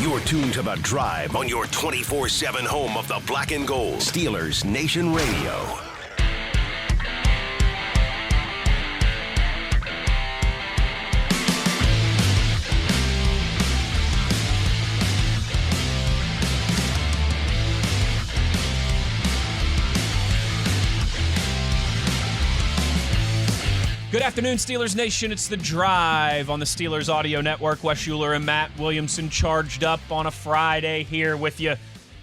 You're tuned to The Drive on your 24/7 home of the black and gold. Steelers Nation Radio. Good afternoon, Steelers Nation. It's The Drive on the Steelers Audio Network. Wes Uhler and Matt Williamson charged up on a Friday here with you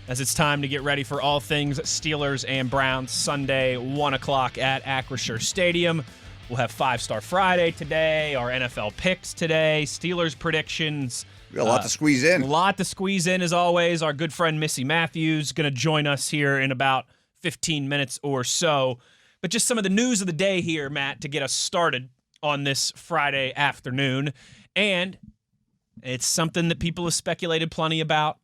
as it's time to get ready for all things Steelers and Browns Sunday, 1 o'clock at Acrisure Stadium. We'll have Five Star Friday today, our NFL picks today, Steelers predictions. We got a lot to squeeze in. A lot to squeeze in, as always. Our good friend Missy Matthews is going to join us here in about 15 minutes or so. But just some of the news of the day here, Matt, to get us started on this Friday afternoon. And it's something that people have speculated plenty about.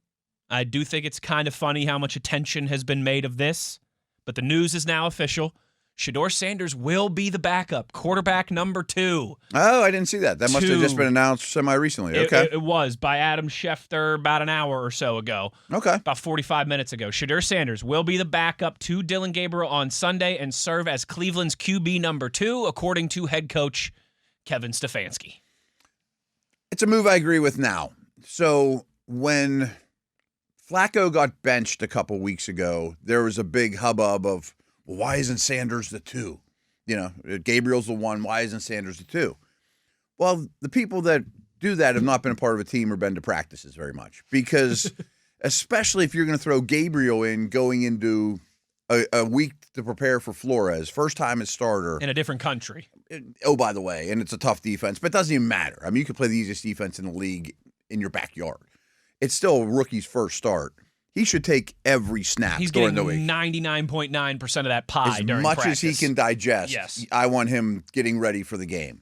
I do think it's kind of funny how much attention has been made of this. But the news is now official. Shedeur Sanders will be the backup, quarterback number 2. Oh, I didn't see that. That must have just been announced semi-recently. Okay. It was by Adam Schefter about an hour or so ago. Okay. About 45 minutes ago. Shedeur Sanders will be the backup to Dylan Gabriel on Sunday and serve as Cleveland's QB number 2, according to head coach Kevin Stefanski. It's a move I agree with now. So when Flacco got benched a couple weeks ago, there was a big hubbub of, well, why isn't Sanders the 2? You know, Gabriel's the 1. Why isn't Sanders the 2? Well, the people that do that have not been a part of a team or been to practices very much. Because especially if you're going to throw Gabriel in going into a week to prepare for Flores, first time as starter. In a different country. Oh, by the way, and it's a tough defense, but it doesn't even matter. I mean, you could play the easiest defense in the league in your backyard. It's still a rookie's first start. He should take every snap during the week. He's getting 99.9% of that pie during practice. As much as he can digest, yes. I want him getting ready for the game.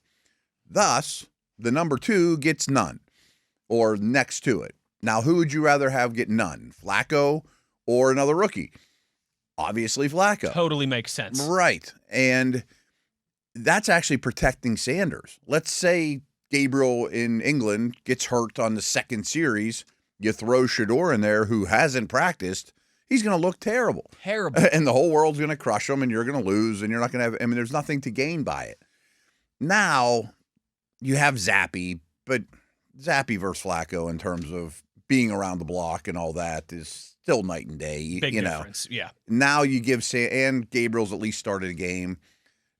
Thus, the number 2 gets none or next to it. Now, who would you rather have get none, Flacco or another rookie? Obviously, Flacco. Totally makes sense. Right. And that's actually protecting Sanders. Let's say Gabriel in England gets hurt on the second series. You throw Shedeur in there who hasn't practiced, he's going to look terrible. Terrible. And the whole world's going to crush him, and you're going to lose, and you're not going to have – I mean, there's nothing to gain by it. Now, you have Zappy, but Zappy versus Flacco in terms of being around the block and all that is still night and day. Big difference, yeah. Now you give – and Gabriel's at least started a game.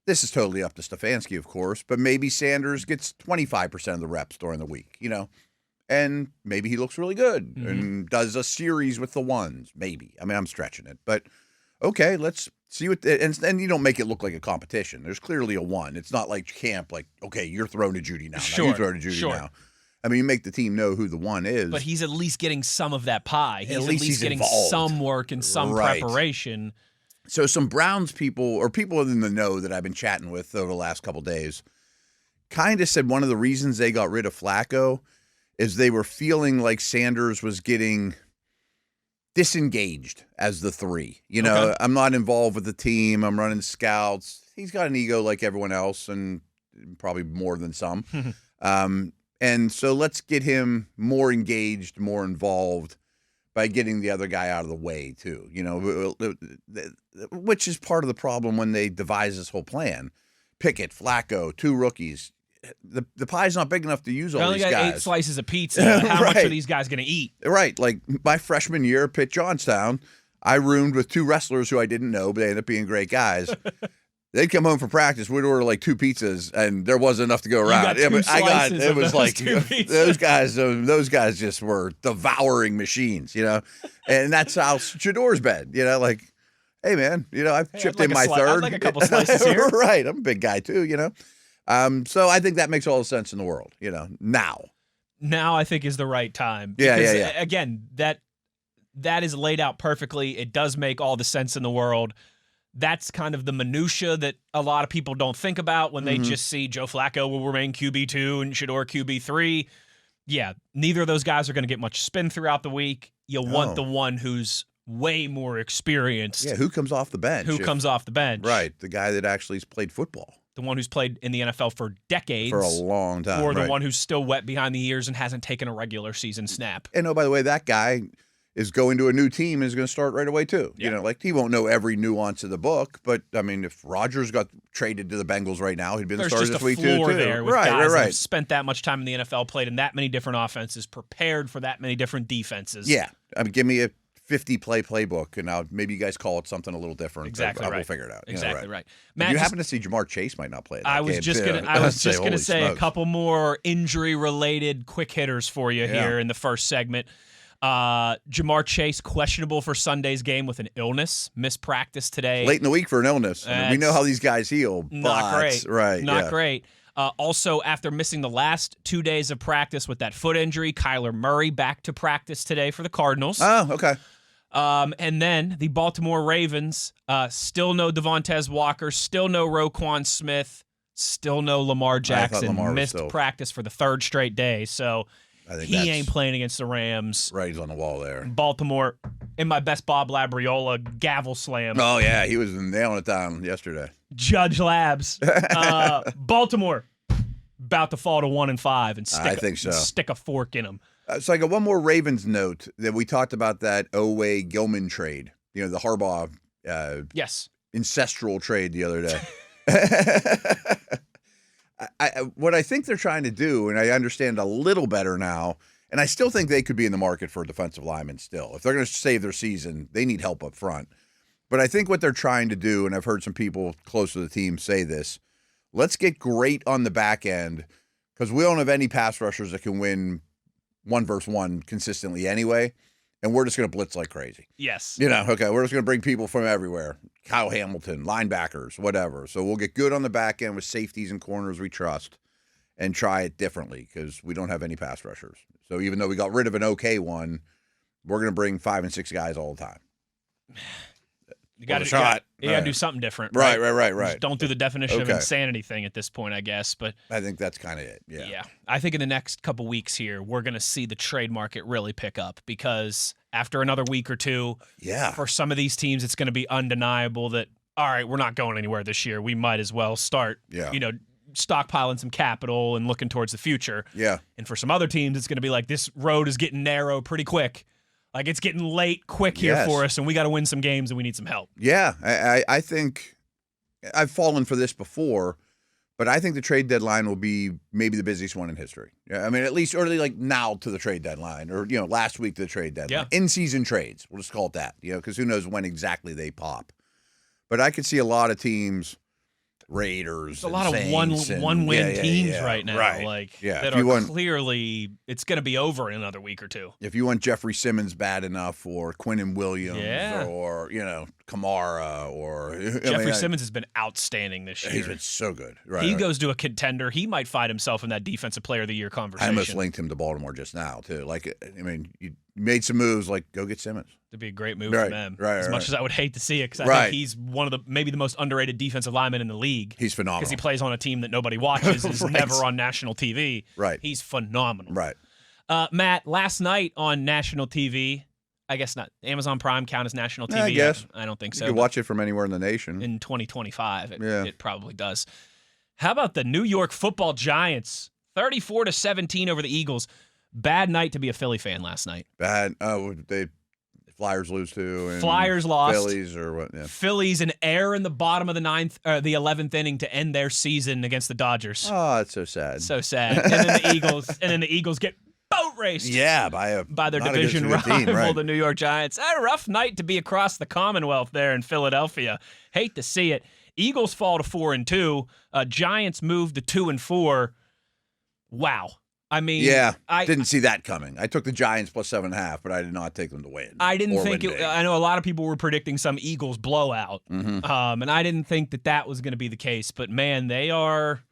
This is totally up to Stefanski, of course, but maybe Sanders gets 25% of the reps during the week, you know. And maybe he looks really good and does a series with the ones. Maybe. I mean, I'm stretching it. But, okay, let's see what – and you don't make it look like a competition. There's clearly a 1. It's not like camp, like, okay, you're throwing to Judy now. Sure. You're throwing to Judy now. I mean, you make the team know who the 1 is. But he's at least getting some of that pie. He's at least getting involved. Some work and some preparation. So some Browns people or people in the know that I've been chatting with over the last couple of days kind of said one of the reasons they got rid of Flacco is they were feeling like Sanders was getting disengaged as the 3. You know, okay. I'm not involved with the team. I'm running scouts. He's got an ego like everyone else and probably more than some. And so let's get him more engaged, more involved by getting the other guy out of the way too. You know, which is part of the problem when they devise this whole plan. Pickett, Flacco, 2 rookies. The pie's not big enough to use all these guys. Only got 8 slices of pizza. How much are these guys going to eat? Right. Like my freshman year at Pitt Johnstown, I roomed with 2 wrestlers who I didn't know, but they ended up being great guys. They'd come home from practice. We'd order like 2 pizzas, and there wasn't enough to go around. It was like those guys just were devouring machines, you know. And that's how Shedeur's been, you know. Like, hey man, you know, I've chipped in my third. I'd like a couple slices here. Right. I'm a big guy too, you know. So I think that makes all the sense in the world, you know, now. Now I think is the right time. Yeah. Again, that is laid out perfectly. It does make all the sense in the world. That's kind of the minutia that a lot of people don't think about when they just see Joe Flacco will remain QB2 and Shedeur QB3. Yeah, neither of those guys are going to get much spin throughout the week. You'll want the one who's way more experienced. Yeah, who comes off the bench? Comes off the bench. Right, the guy that actually has played football. the one who's played in the NFL for decades. For a long time. Or the right. one who's still wet behind the ears and hasn't taken a regular season snap. And oh, by the way, that guy is going to a new team and is going to start right away too. Yeah. You know, like he won't know every nuance of the book, but I mean, if Rodgers got traded to the Bengals right now, he'd be the starter this week too. There's just a floor there with guys that right. have spent that much time in the NFL, played in that many different offenses, prepared for that many different defenses. Yeah, I mean, give me a 50-play playbook, and maybe you guys call it something a little different. Exactly right. We'll figure it out. Exactly you know, right. Matt, you happen to see Jamar Chase might not play that I was game, just too. gonna say holy a couple more injury-related quick hitters for you here in the first segment. Jamar Chase questionable for Sunday's game with an illness, missed practice today. Late in the week for an illness. I mean, we know how these guys heal. Not great. Right. Not great. Also, after missing the last 2 days of practice with that foot injury, Kyler Murray back to practice today for the Cardinals. Oh, okay. And then the Baltimore Ravens, still no Devontae Walker, still no Roquan Smith, still no Lamar Jackson. Lamar missed practice for the third straight day. So I think he ain't playing against the Rams. Right, he's on the wall there. Baltimore, in my best Bob Labriola gavel slam. Oh, yeah, he was nailing it down yesterday. Judge Labs. Baltimore, about to fall to 1-5 and stick a fork in them. So I got one more Ravens note that we talked about that Oweh-Gilman trade. You know, the Harbaugh yes, ancestral trade the other day. What I think they're trying to do, and I understand a little better now, and I still think they could be in the market for a defensive lineman still. If they're going to save their season, they need help up front. But I think what they're trying to do, and I've heard some people close to the team say this, let's get great on the back end because we don't have any pass rushers that can win 1-versus-1 consistently anyway, and we're just going to blitz like crazy. Yes. You know, okay, we're just going to bring people from everywhere. Kyle Hamilton, linebackers, whatever. So we'll get good on the back end with safeties and corners we trust and try it differently because we don't have any pass rushers. So even though we got rid of an okay one, we're going to bring 5 and 6 guys all the time. You got to do something different. Right. Just don't do the definition of insanity thing at this point, I guess. But I think that's kind of it. Yeah. I think in the next couple weeks here, we're going to see the trade market really pick up because after another week or two, for some of these teams, it's going to be undeniable that, all right, we're not going anywhere this year. We might as well start, stockpiling some capital and looking towards the future. Yeah. And for some other teams, it's going to be like this road is getting narrow pretty quick. Like, it's getting late quick here for us, and we got to win some games, and we need some help. Yeah, I think I've fallen for this before, but I think the trade deadline will be maybe the busiest one in history. Yeah, I mean, at least early, like now to the trade deadline, or last week to the trade deadline. Yeah. In-season trades, we'll just call it that. Because who knows when exactly they pop. But I could see a lot of teams. Raiders, a lot of one-win teams right now, that are clearly it's going to be over in another week or two. If you want Jeffrey Simmons bad enough, or Quinnen Williams, or Kamara, or Jeffrey Simmons has been outstanding this year. He's been so good. Right, he goes to a contender. He might find himself in that Defensive Player of the Year conversation. I almost linked him to Baltimore just now too. Like, I mean, you made some moves. Like, go get Simmons. It'd be a great move for them. As much as I would hate to see it, because I think he's one of maybe the most underrated defensive linemen in the league. He's phenomenal. Because he plays on a team that nobody watches, is never on national TV. Right. He's phenomenal. Right. Matt, last night on national TV, I guess not. Amazon Prime count as national TV? I guess. I don't think so. You can watch it from anywhere in the nation. In 2025, it probably does. How about the New York Football Giants? 34-17 over the Eagles. Bad night to be a Philly fan last night. Bad. Oh, Flyers lose too. And Flyers lost. Phillies or what? Yeah. Phillies an error in the bottom of the 11th inning to end their season against the Dodgers. Oh, that's so sad. So sad. And then the Eagles get boat raced. Yeah, by their division rival, the New York Giants. A rough night to be across the Commonwealth there in Philadelphia. Hate to see it. Eagles fall to 4-2. Giants move to 2-4. Wow. I mean, I didn't see that coming. I took the Giants plus 7.5, but I did not take them to win. I didn't think it. I know a lot of people were predicting some Eagles blowout, and I didn't think that was going to be the case. But man, they are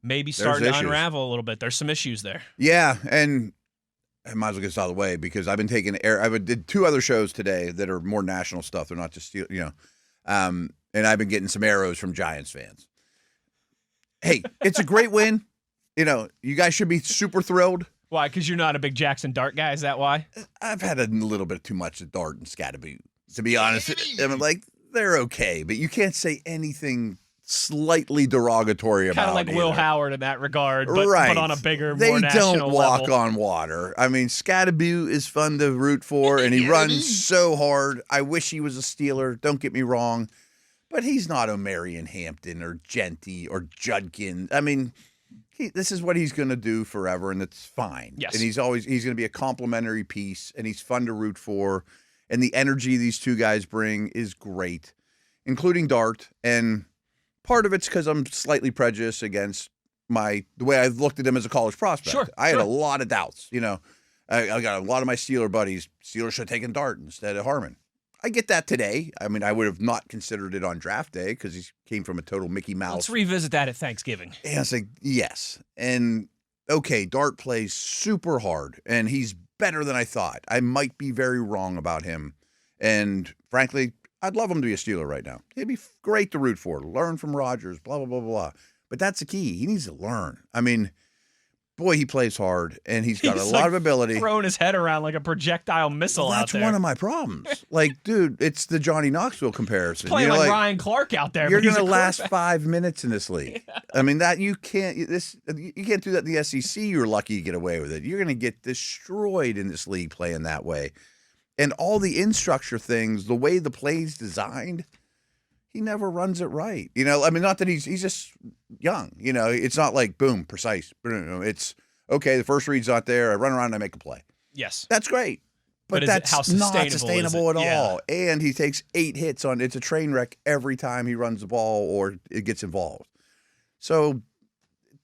maybe starting to unravel a little bit. There's some issues there. Yeah, and I might as well get this out of the way because I've been taking I did 2 other shows today that are more national stuff. They're not just and I've been getting some arrows from Giants fans. Hey, it's a great win. You guys should be super thrilled. Why? Because you're not a big Jackson Dart guy? Is that why? I've had a little bit too much of Dart and Scatterby, to be honest. I mean, they're okay, but you can't say anything slightly derogatory about. Kind of like either. Will Howard in that regard, but on a bigger, they more national don't walk level. on water. I mean, Scatterby is fun to root for, and he runs so hard. I wish he was a Steeler. Don't get me wrong, but he's not O'Marion Hampton or Genty or Judkins. I mean, this is what he's going to do forever, and it's fine. Yes. And he's going to be a complimentary piece, and he's fun to root for. And the energy these two guys bring is great, including Dart. And part of it's because I'm slightly prejudiced against the way I've looked at him as a college prospect. Sure, I had a lot of doubts. You know, I got a lot of my Steeler buddies. Steelers should have taken Dart instead of Harmon. I get that today. I mean, I would have not considered it on draft day because he came from a total Mickey Mouse. Let's revisit that at Thanksgiving. And I was like, yes. And okay, Dart plays super hard, and he's better than I thought. I might be very wrong about him. And frankly, I'd love him to be a Steeler right now. He'd be great to root for, learn from Rodgers, blah, blah, blah, blah. But that's the key. He needs to learn. I mean, boy, he plays hard, and he's got a lot of ability. Throwing his head around like a projectile missile out there. That's one of my problems. Like, dude, it's the Johnny Knoxville comparison. He's playing like Ryan Clark out there. You're going to last 5 minutes in this league. Yeah. I mean, you can't do that in the SEC. You're lucky to get away with it. You're going to get destroyed in this league playing that way. And all the in-structure things, the way the play's designed, he never runs it right. You know, I mean, not that he's just young. You know, it's not like, boom, precise. It's, okay, the first read's not there. I run around and I make a play. Yes. That's great. But that's not sustainable at all. Yeah. And he takes 8 hits on it's a train wreck every time he runs the ball or it gets involved. So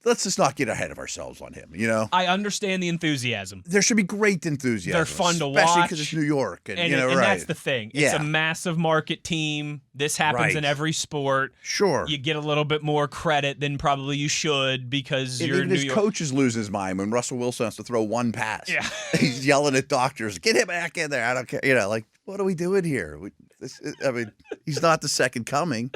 let's just not get ahead of ourselves on him, you know? I understand the enthusiasm. There should be great enthusiasm. They're fun to watch. Especially because it's New York. And that's the thing. It's a massive market team. This happens in every sport. Sure. You get a little bit more credit than probably you should because you're New York. His coaches lose his mind when Russell Wilson has to throw one pass. Yeah. He's yelling at doctors, get him back in there. I don't care. You know, like, what are we doing here? He's not the second coming.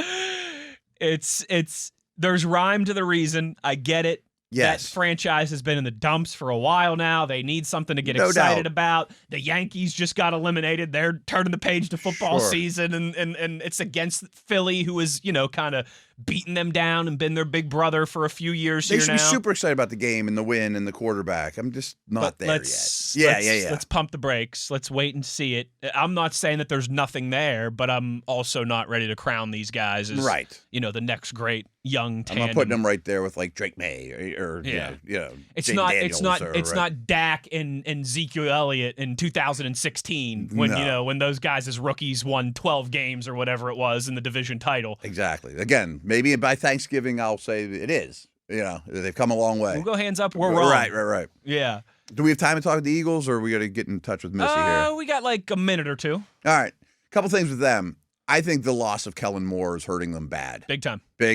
There's rhyme to the reason. I get it. Yes. That franchise has been in the dumps for a while now. They need something to get excited about. The Yankees just got eliminated. They're turning the page to football season, and it's against Philly, who is, kind of beating them down and been their big brother for a few years here now. They should be super excited about the game and the win and the quarterback. I'm just not there yet. Yeah. Let's pump the brakes. Let's wait and see it. I'm not saying that there's nothing there, but I'm also not ready to crown these guys as, the next great young tandem. I'm not putting them right there with like Drake May or it's Jane not Daniels it's not Dak and Ezekiel Elliott in 2016 when those guys as rookies won 12 games or whatever it was in the division title. Exactly. Again, maybe by Thanksgiving I'll say it is. They've come a long way. We'll go hands up. We're wrong. Right. Yeah. Do we have time to talk to the Eagles, or are we going to get in touch with Missy here? We got like a minute or two. All right. A couple things with them. I think the loss of Kellen Moore is hurting them bad. Big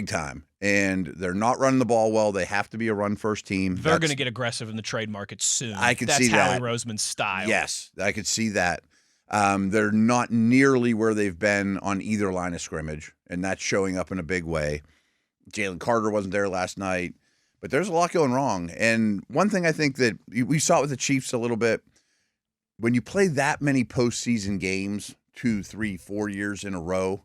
time. And they're not running the ball well. They have to be a run-first team. They're going to get aggressive in the trade market soon. I can see that. That's Howie Roseman's style. Yes, I could see that. They're not nearly where they've been on either line of scrimmage, and that's showing up in a big way. Jalen Carter wasn't there last night, but there's a lot going wrong. And one thing I think that we saw it with the Chiefs a little bit, when you play that many postseason games, 2, 3, 4 years in a row,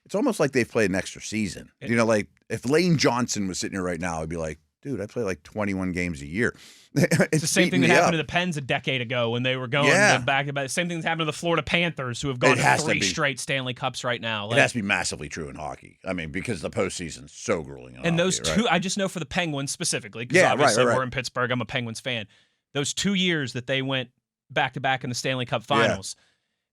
it's almost like they've played an extra season. Like if Lane Johnson was sitting here right now, I'd be like, dude, I play like 21 games a year. It's the same thing that happened to the Pens a decade ago when they were going back to back. The same thing that's happened to the Florida Panthers, who have gone to 3 straight Stanley Cups right now. It has to be massively true in hockey. I mean, because the postseason's so grueling in and hockey, those two, I just know for the Penguins specifically, because obviously we're in Pittsburgh. I'm a Penguins fan. Those 2 years that they went back-to-back in the Stanley Cup Finals,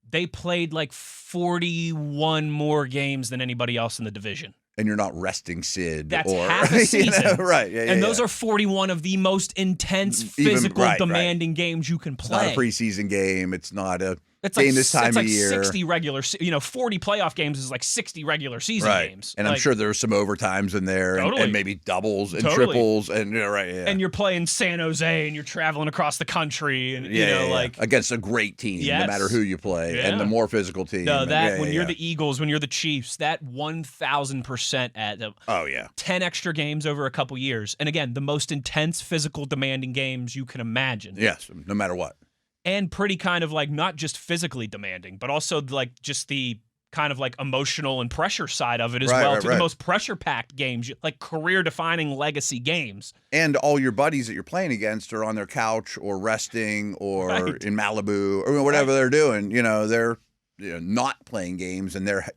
they played like 41 more games than anybody else in the division. And you're not resting Sid. That's half a season. Right. And those are 41 of the most intense, physical, demanding games you can play. It's not a preseason game. It's not a game this time of year. 60 regular, 40 playoff games is like 60 regular season games. And I'm sure there's some overtimes in there and maybe doubles and triples. And And you're playing San Jose and you're traveling across the country. And, against a great team, no matter who you play. And the more physical team. No, when you're the Eagles, when you're the Chiefs, that 1,000% at 10 extra games over a couple years. And again, the most intense, physical, demanding games you can imagine. Yes, no matter what. And pretty kind of like not just physically demanding, but also like just the kind of like emotional and pressure side of it as Right, well, right, to right. the most pressure-packed games, like career-defining legacy games. And all your buddies that you're playing against are on their couch or resting or Right. in Malibu or whatever they're doing. They're not playing games and they're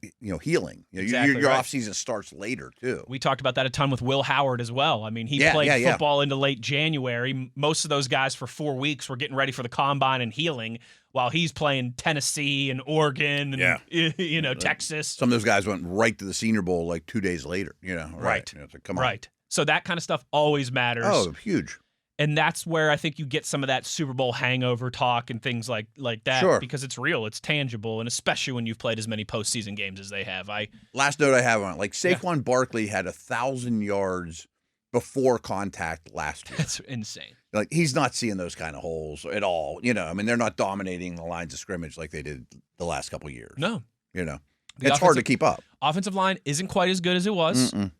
healing. Exactly Your right. off season starts later too. We talked about that a ton with Will Howard as well. I mean, he played football into late January. Most of those guys for 4 weeks were getting ready for the combine and healing, while he's playing Tennessee and Oregon and Texas. Some of those guys went right to the Senior Bowl like 2 days later. Right. Come on. Right. So that kind of stuff always matters. Oh, huge. And that's where I think you get some of that Super Bowl hangover talk and things like that. Sure. Because it's real, it's tangible, and especially when you've played as many postseason games as they have. Last note I have on it, like Saquon Barkley had 1,000 yards before contact last year. That's insane. Like, he's not seeing those kind of holes at all. I mean, they're not dominating the lines of scrimmage like they did the last couple of years. No. It's hard to keep up. Offensive line isn't quite as good as it was. Mm-mm.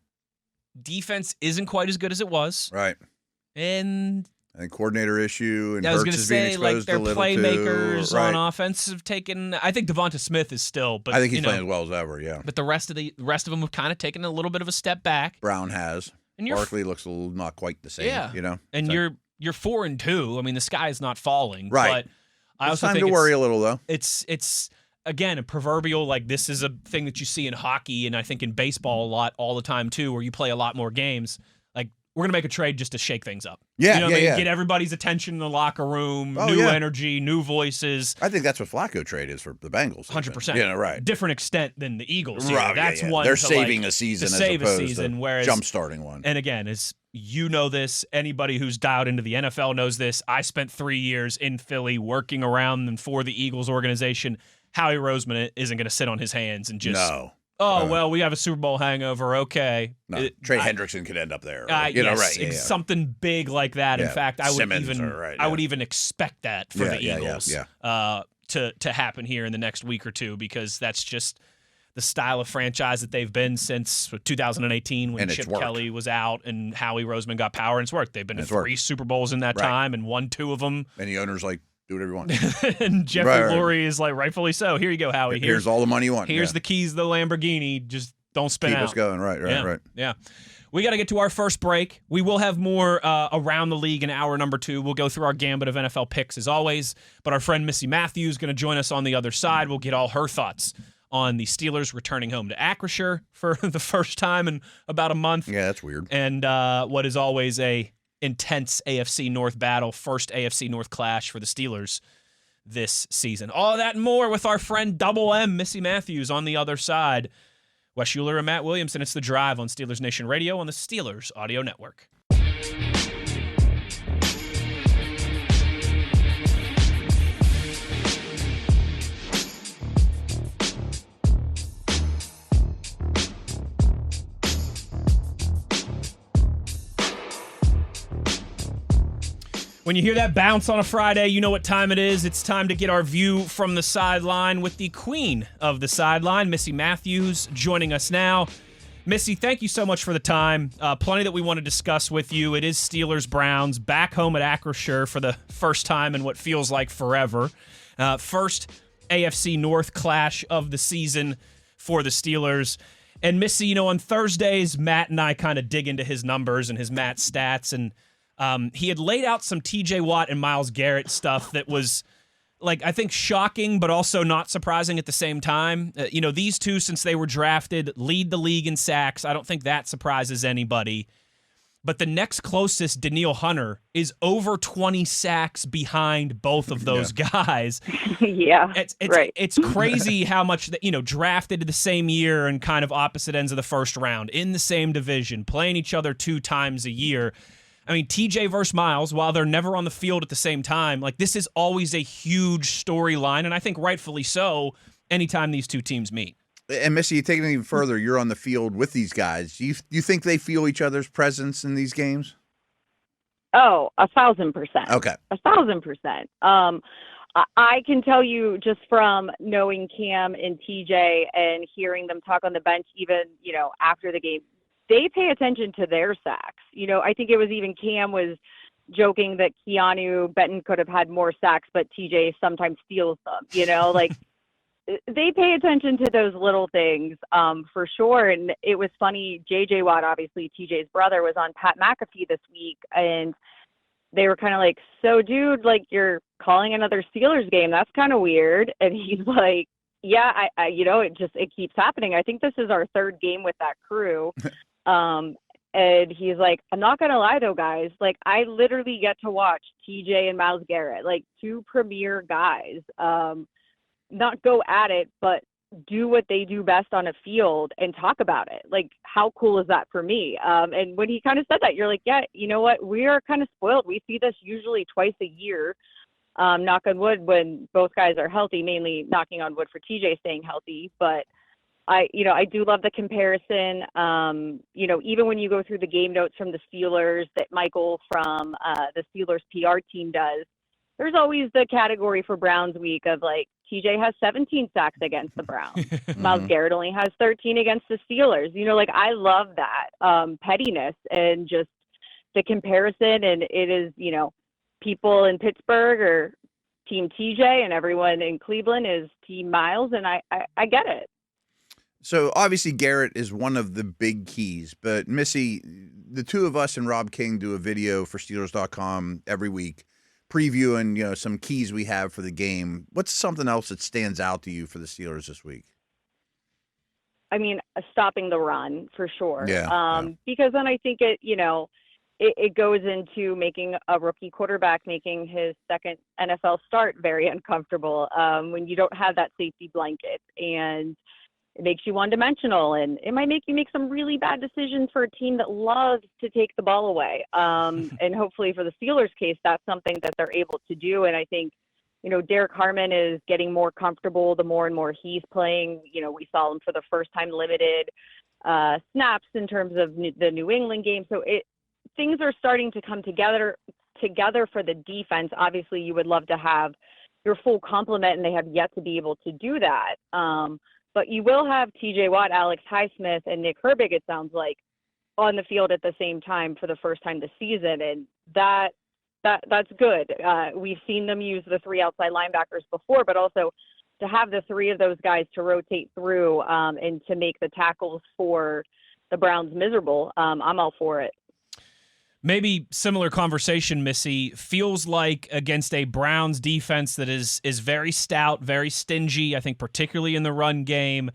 Defense isn't quite as good as it was. Right. And I think coordinator issue and I was Hurts going to is being say, exposed like, their a little playmakers too. Right. on offense have taken. I think Devonta Smith is still, but I think he's playing as well as ever. Yeah. But the rest of them have kind of taken a little bit of a step back. Brown has. And Barkley looks a little not quite the same. Yeah. And you're 4-2. I mean, the sky is not falling. Right. But I It's also time think to worry a little though. It's again a proverbial, like, this is a thing that you see in hockey and I think in baseball a lot all the time too, where you play a lot more games. Like, we're gonna make a trade just to shake things up. Yeah, Get everybody's attention in the locker room, new energy, new voices. I think that's what Flacco trade is for the Bengals. 100%. Yeah, right. Different extent than the Eagles. Here. Right, That's yeah. one. They're to, saving like, a season to as save opposed a season, to whereas jump-starting one. And again, as you know this, anybody who's dialed into the NFL knows this. I spent 3 years in Philly working around and for the Eagles organization. Howie Roseman isn't going to sit on his hands and just well, we have a Super Bowl hangover. Okay. No, Trey Hendrickson could end up there. Yes, right. Something big like that. In fact, I would even expect that for the Eagles to happen here in the next week or two, because that's just the style of franchise that they've been since 2018 when Chip Kelly was out and Howie Roseman got power, and it's worked. They've been to 3 Super Bowls in that time and won 2 of them. And the owner's like, do whatever you want. And Jeffrey Lurie is like, rightfully so. Here you go, Howie. Here's all the money you want. Here's the keys to the Lamborghini. Just don't spin out. Keep us going. Right. Yeah. We got to get to our first break. We will have more around the league in hour number 2. We'll go through our gambit of NFL picks as always. But our friend Missy Matthews is going to join us on the other side. We'll get all her thoughts on the Steelers returning home to Acrisure for the first time in about a month. Yeah, that's weird. And what is always a intense AFC North battle, first AFC North clash for the Steelers this season. All of that and more with our friend Double M, Missy Matthews, on the other side. Wes Uhler and Matt Williamson. It's The Drive on Steelers Nation Radio on the Steelers Audio Network. When you hear that bounce on a Friday, you know what time it is. It's time to get our view from the sideline with the queen of the sideline, Missy Matthews, joining us now. Missy, thank you so much for the time. Plenty that we want to discuss with you. It is Steelers-Browns back home at Acrisure for the first time in what feels like forever. First AFC North clash of the season for the Steelers. And Missy, on Thursdays, Matt and I kind of dig into his numbers and his Matt stats, and he had laid out some TJ Watt and Myles Garrett stuff that was, like, I think shocking, but also not surprising at the same time. These two, since they were drafted, lead the league in sacks. I don't think that surprises anybody. But the next closest, Danielle Hunter, is over 20 sacks behind both of those guys. Yeah, right. It's crazy how much, drafted the same year and kind of opposite ends of the first round, in the same division, playing each other 2 times a year. I mean, TJ versus Myles, while they're never on the field at the same time, like, this is always a huge storyline, and I think rightfully so, anytime these two teams meet. And Missy, you take it even further. You're on the field with these guys. You think they feel each other's presence in these games? Oh, 1,000%. Okay. 1,000%. I can tell you just from knowing Cam and TJ and hearing them talk on the bench, even, after the game, they pay attention to their sacks. I think it was even Cam was joking that Keanu Benton could have had more sacks, but TJ sometimes steals them, like they pay attention to those little things for sure. And it was funny. J.J. Watt, obviously TJ's brother, was on Pat McAfee this week, and they were kind of like, "So, dude, like, you're calling another Steelers game? That's kind of weird." And he's like, "Yeah, I it keeps happening. I think this is our third game with that crew." And he's like, "I'm not going to lie, though, guys. Like, I literally get to watch TJ and Myles Garrett, like, two premier guys, not go at it, but do what they do best on a field and talk about it. Like, how cool is that for me?" And when he kind of said that, you're like, yeah, you know what? We are kind of spoiled. We see this usually twice a year, knock on wood, when both guys are healthy, mainly knocking on wood for TJ staying healthy. But I do love the comparison. Even when you go through the game notes from the Steelers that Michael from the Steelers PR team does, there's always the category for Browns week of like, TJ has 17 sacks against the Browns. Myles Garrett only has 13 against the Steelers. Like, I love that pettiness and just the comparison. And it is, people in Pittsburgh are Team TJ and everyone in Cleveland is Team Myles. And I get it. So obviously Garrett is one of the big keys, but Missy, the two of us and Rob King do a video for Steelers.com every week previewing, some keys we have for the game. What's something else that stands out to you for the Steelers this week? I mean, stopping the run for sure. Yeah. Because then I think it goes into making a rookie quarterback making his second NFL start very uncomfortable when you don't have that safety blanket, and it makes you one-dimensional, and it might make you make some really bad decisions for a team that loves to take the ball away. And hopefully for the Steelers' case, that's something that they're able to do. And I think, Derek Harmon is getting more comfortable the more and more he's playing. We saw him for the first time limited snaps in terms of the New England game. So things are starting to come together for the defense. Obviously, you would love to have your full complement, and they have yet to be able to do that. But you will have TJ Watt, Alex Highsmith, and Nick Herbig, it sounds like, on the field at the same time for the first time this season. And that's good. We've seen them use the three outside linebackers before, but also to have the three of those guys to rotate through and to make the tackles for the Browns miserable, I'm all for it. Maybe similar conversation, Missy. Feels like against a Browns defense that is very stout, very stingy, I think particularly in the run game.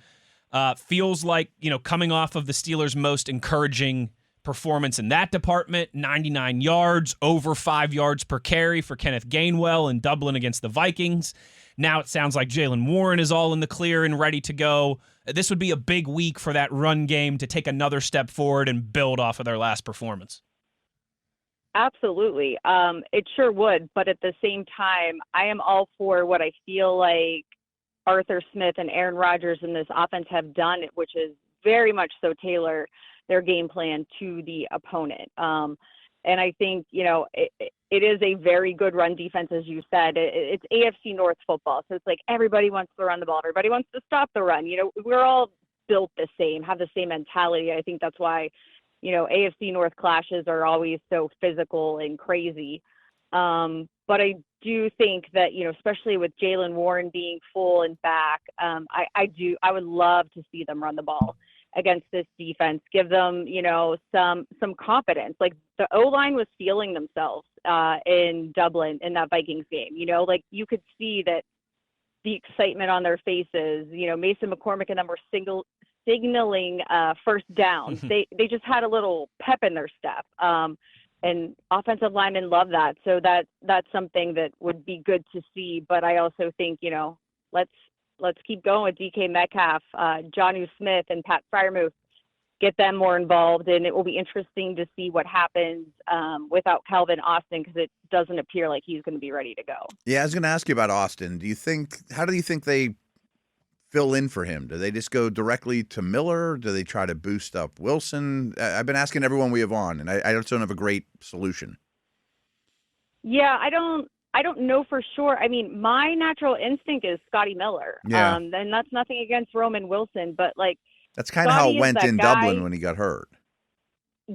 Feels like, coming off of the Steelers' most encouraging performance in that department, 99 yards, over 5 yards per carry for Kenneth Gainwell in Dublin against the Vikings. Now it sounds like Jaylen Warren is all in the clear and ready to go. This would be a big week for that run game to take another step forward and build off of their last performance. Absolutely. It sure would. But at the same time, I am all for what I feel like Arthur Smith and Aaron Rodgers in this offense have done, which is very much so tailor their game plan to the opponent. And I think, it is a very good run defense, as you said. It's AFC North football. So it's like everybody wants to run the ball. Everybody wants to stop the run. We're all built the same, have the same mentality. I think that's why AFC North clashes are always so physical and crazy. But I do think that, especially with Jaylen Warren being full and back, I would love to see them run the ball against this defense, give them, some confidence. Like the O-line was feeling themselves in Dublin in that Vikings game, like you could see that the excitement on their faces, Mason McCormick and them were signaling first downs. They just had a little pep in their step. And offensive linemen love that. So that's something that would be good to see. But I also think, let's keep going with DK Metcalf, Jonnu Smith, and Pat Freiermuth. Get them more involved, and it will be interesting to see what happens without Calvin Austin, because it doesn't appear like he's going to be ready to go. Yeah, I was going to ask you about Austin. How do you think they fill in for him? Do they just go directly to Miller? Do they try to boost up Wilson? I've been asking everyone we have on, and I just don't have a great solution. Yeah, I don't know for sure. I mean, my natural instinct is Scotty Miller. Yeah. And that's nothing against Roman Wilson, but like, that's kind of how it went in Dublin when he got hurt.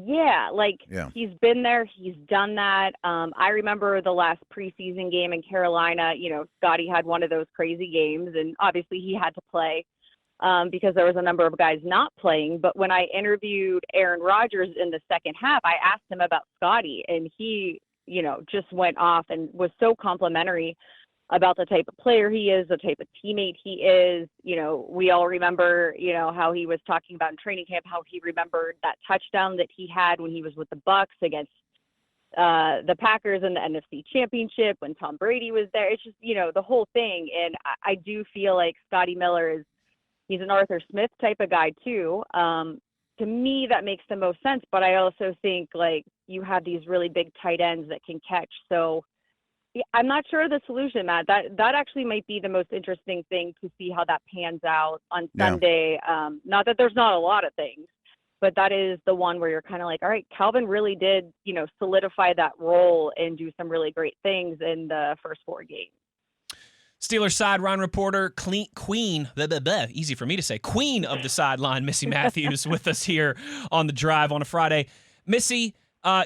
Yeah, like Yeah. he's been there, he's done that. I remember the last preseason game in Carolina, Scotty had one of those crazy games, and obviously he had to play because there was a number of guys not playing. But when I interviewed Aaron Rodgers in the second half, I asked him about Scotty, and he, just went off and was so complimentary about the type of player he is, the type of teammate he is. We all remember, how he was talking about in training camp, how he remembered that touchdown that he had when he was with the Bucks against the Packers in the NFC Championship when Tom Brady was there. It's just, the whole thing. And I do feel like Scotty Miller he's an Arthur Smith type of guy too. To me, that makes the most sense. But I also think like you have these really big tight ends that can catch. So I'm not sure of the solution, Matt. That actually might be the most interesting thing to see how that pans out on Sunday. Not that there's not a lot of things, but that is the one where you're kind of like, all right, Calvin really did, solidify that role and do some really great things in the first 4 games. Steelers sideline reporter, queen, easy for me to say, queen of the sideline, Missy Matthews, with us here on the drive on a Friday. Missy,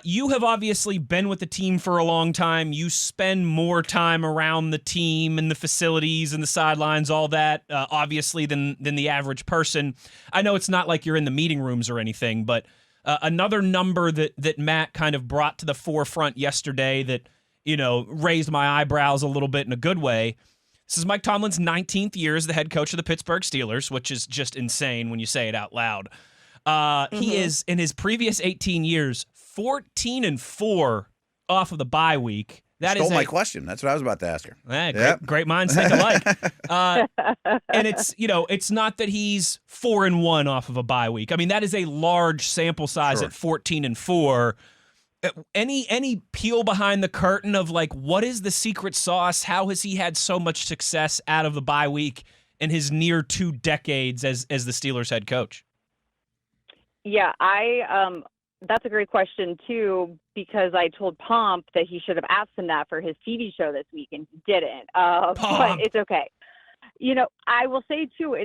you have obviously been with the team for a long time. You spend more time around the team and the facilities and the sidelines, all that, obviously, than the average person. I know it's not like you're in the meeting rooms or anything, but another number that Matt kind of brought to the forefront yesterday that, raised my eyebrows a little bit in a good way. This is Mike Tomlin's 19th year as the head coach of the Pittsburgh Steelers, which is just insane when you say it out loud. He is, in his previous 18 years, 14-4 off of the bye week. That Stole is my question. That's what I was about to ask her. Great minds think alike. And it's, it's not that he's 4-1 off of a bye week. I mean, that is a large sample size at 14-4. Any peel behind the curtain of like, what is the secret sauce? How has he had so much success out of the bye week in his near 2 decades as the Steelers head coach? Yeah, that's a great question too, because I told Pomp that he should have asked him that for his TV show this week, and he didn't. But it's okay. I will say too,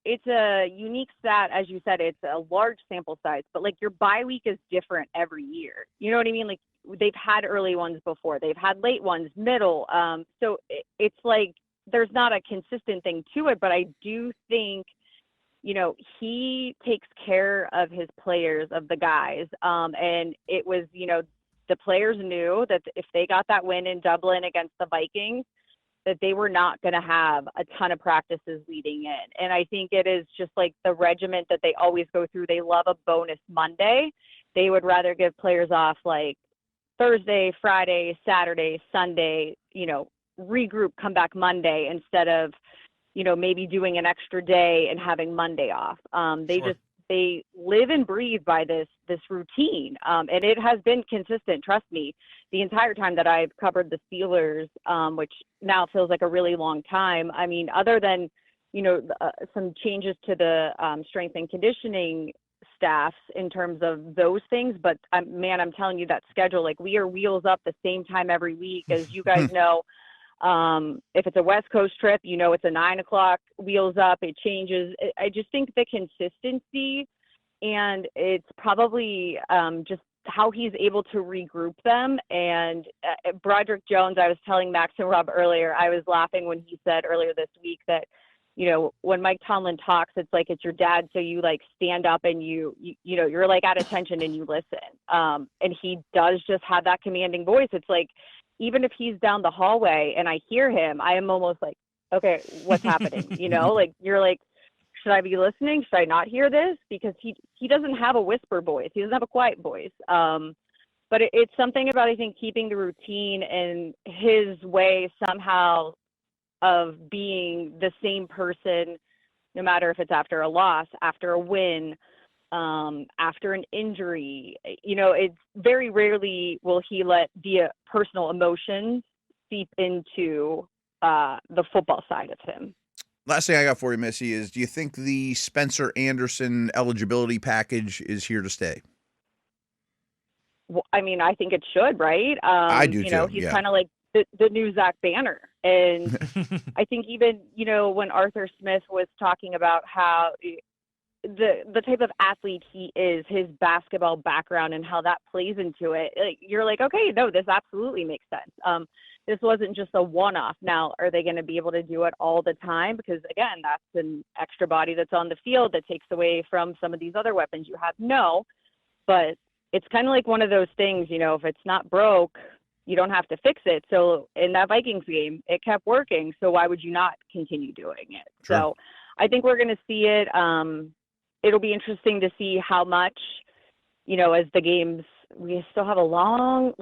it's a unique stat, as you said. It's a large sample size, but like your bye week is different every year. You know what I mean? Like they've had early ones before, they've had late ones, middle. So it's like there's not a consistent thing to it, but I do think he takes care of his players, of the guys. And it was, the players knew that if they got that win in Dublin against the Vikings, that they were not going to have a ton of practices leading in. And I think it is just like the regiment that they always go through. They love a bonus Monday. They would rather give players off like Thursday, Friday, Saturday, Sunday, regroup, come back Monday instead of, maybe doing an extra day and having Monday off. They live and breathe by this routine. And it has been consistent, trust me, the entire time that I've covered the Steelers, which now feels like a really long time. I mean, other than, some changes to the strength and conditioning staffs in terms of those things. But I'm telling you, that schedule, like we are wheels up the same time every week, as you guys know. If it's a West Coast trip, it's a 9:00 wheels up, it changes. I just think the consistency, and it's probably just how he's able to regroup them. And Broderick Jones, I was telling Max and Rob earlier, I was laughing when he said earlier this week that, when Mike Tomlin talks, it's like it's your dad. So you like stand up and you're like at attention and you listen. And he does just have that commanding voice. It's like, even if he's down the hallway and I hear him, I am almost like, okay, what's happening? Like you're like, should I be listening? Should I not hear this? Because he doesn't have a whisper voice. He doesn't have a quiet voice. But it's something about, I think, keeping the routine and his way somehow of being the same person, no matter if it's after a loss, after a win, after an injury. It's very rarely will he let the personal emotions seep into the football side of him. Last thing I got for you, Missy, is do you think the Spencer Anderson eligibility package is here to stay? Well, I mean, I think it should, right? I do too. He's kind of like the new Zach Banner. And I think even, when Arthur Smith was talking about how the type of athlete he is, his basketball background and how that plays into it, like, you're like, okay, no, this absolutely makes sense. This wasn't just a one-off. Now, are they going to be able to do it all the time? Because, again, that's an extra body that's on the field that takes away from some of these other weapons you have. No, but it's kind of like one of those things, if it's not broke, you don't have to fix it. So in that Vikings game, it kept working. So why would you not continue doing it? Sure. So I think we're going to see it. It'll be interesting to see how much, as the games, we still have a long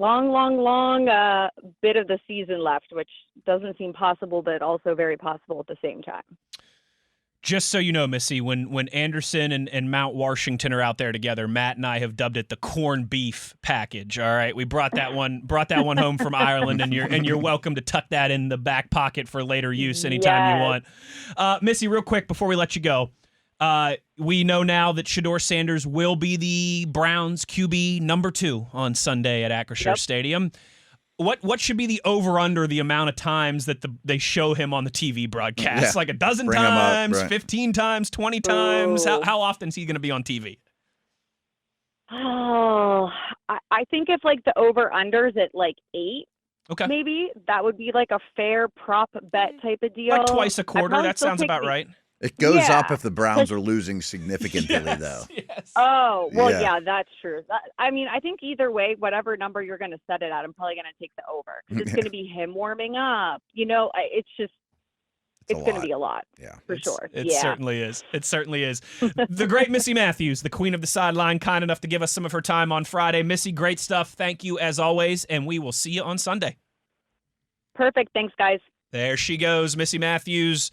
bit of the season left, which doesn't seem possible, but also very possible at the same time. Just so you know, Missy, when Anderson and Mount Washington are out there together, Matt and I have dubbed it the corned beef package. All right, we brought that one home from Ireland, and you're welcome to tuck that in the back pocket for later use anytime you want. Missy, real quick before we let you go, we know now that Shedeur Sanders will be the Browns QB number 2 on Sunday at Acrisure Stadium. What should be the over-under the amount of times that they show him on the TV broadcast? Yeah. Like a dozen Bring him up, times, right. 15 times, 20 times? How often is he going to be on TV? Oh, I think if like the over-under's at like 8, Okay. maybe that would be like a fair prop bet type of deal. Like twice a quarter, that sounds about right. It goes Yeah. up if the Browns are losing significantly, though. Yes. Oh, well, Yeah. yeah, that's true. I think either way, whatever number you're going to set it at, I'm probably going to take the over. 'Cause it's going to be him warming up. It's going to be a lot. Yeah. For sure. It Yeah. certainly is. It certainly is. The great Missy Matthews, the queen of the sideline, kind enough to give us some of her time on Friday. Missy, great stuff. Thank you as always, and we will see you on Sunday. Perfect. Thanks, guys. There she goes, Missy Matthews,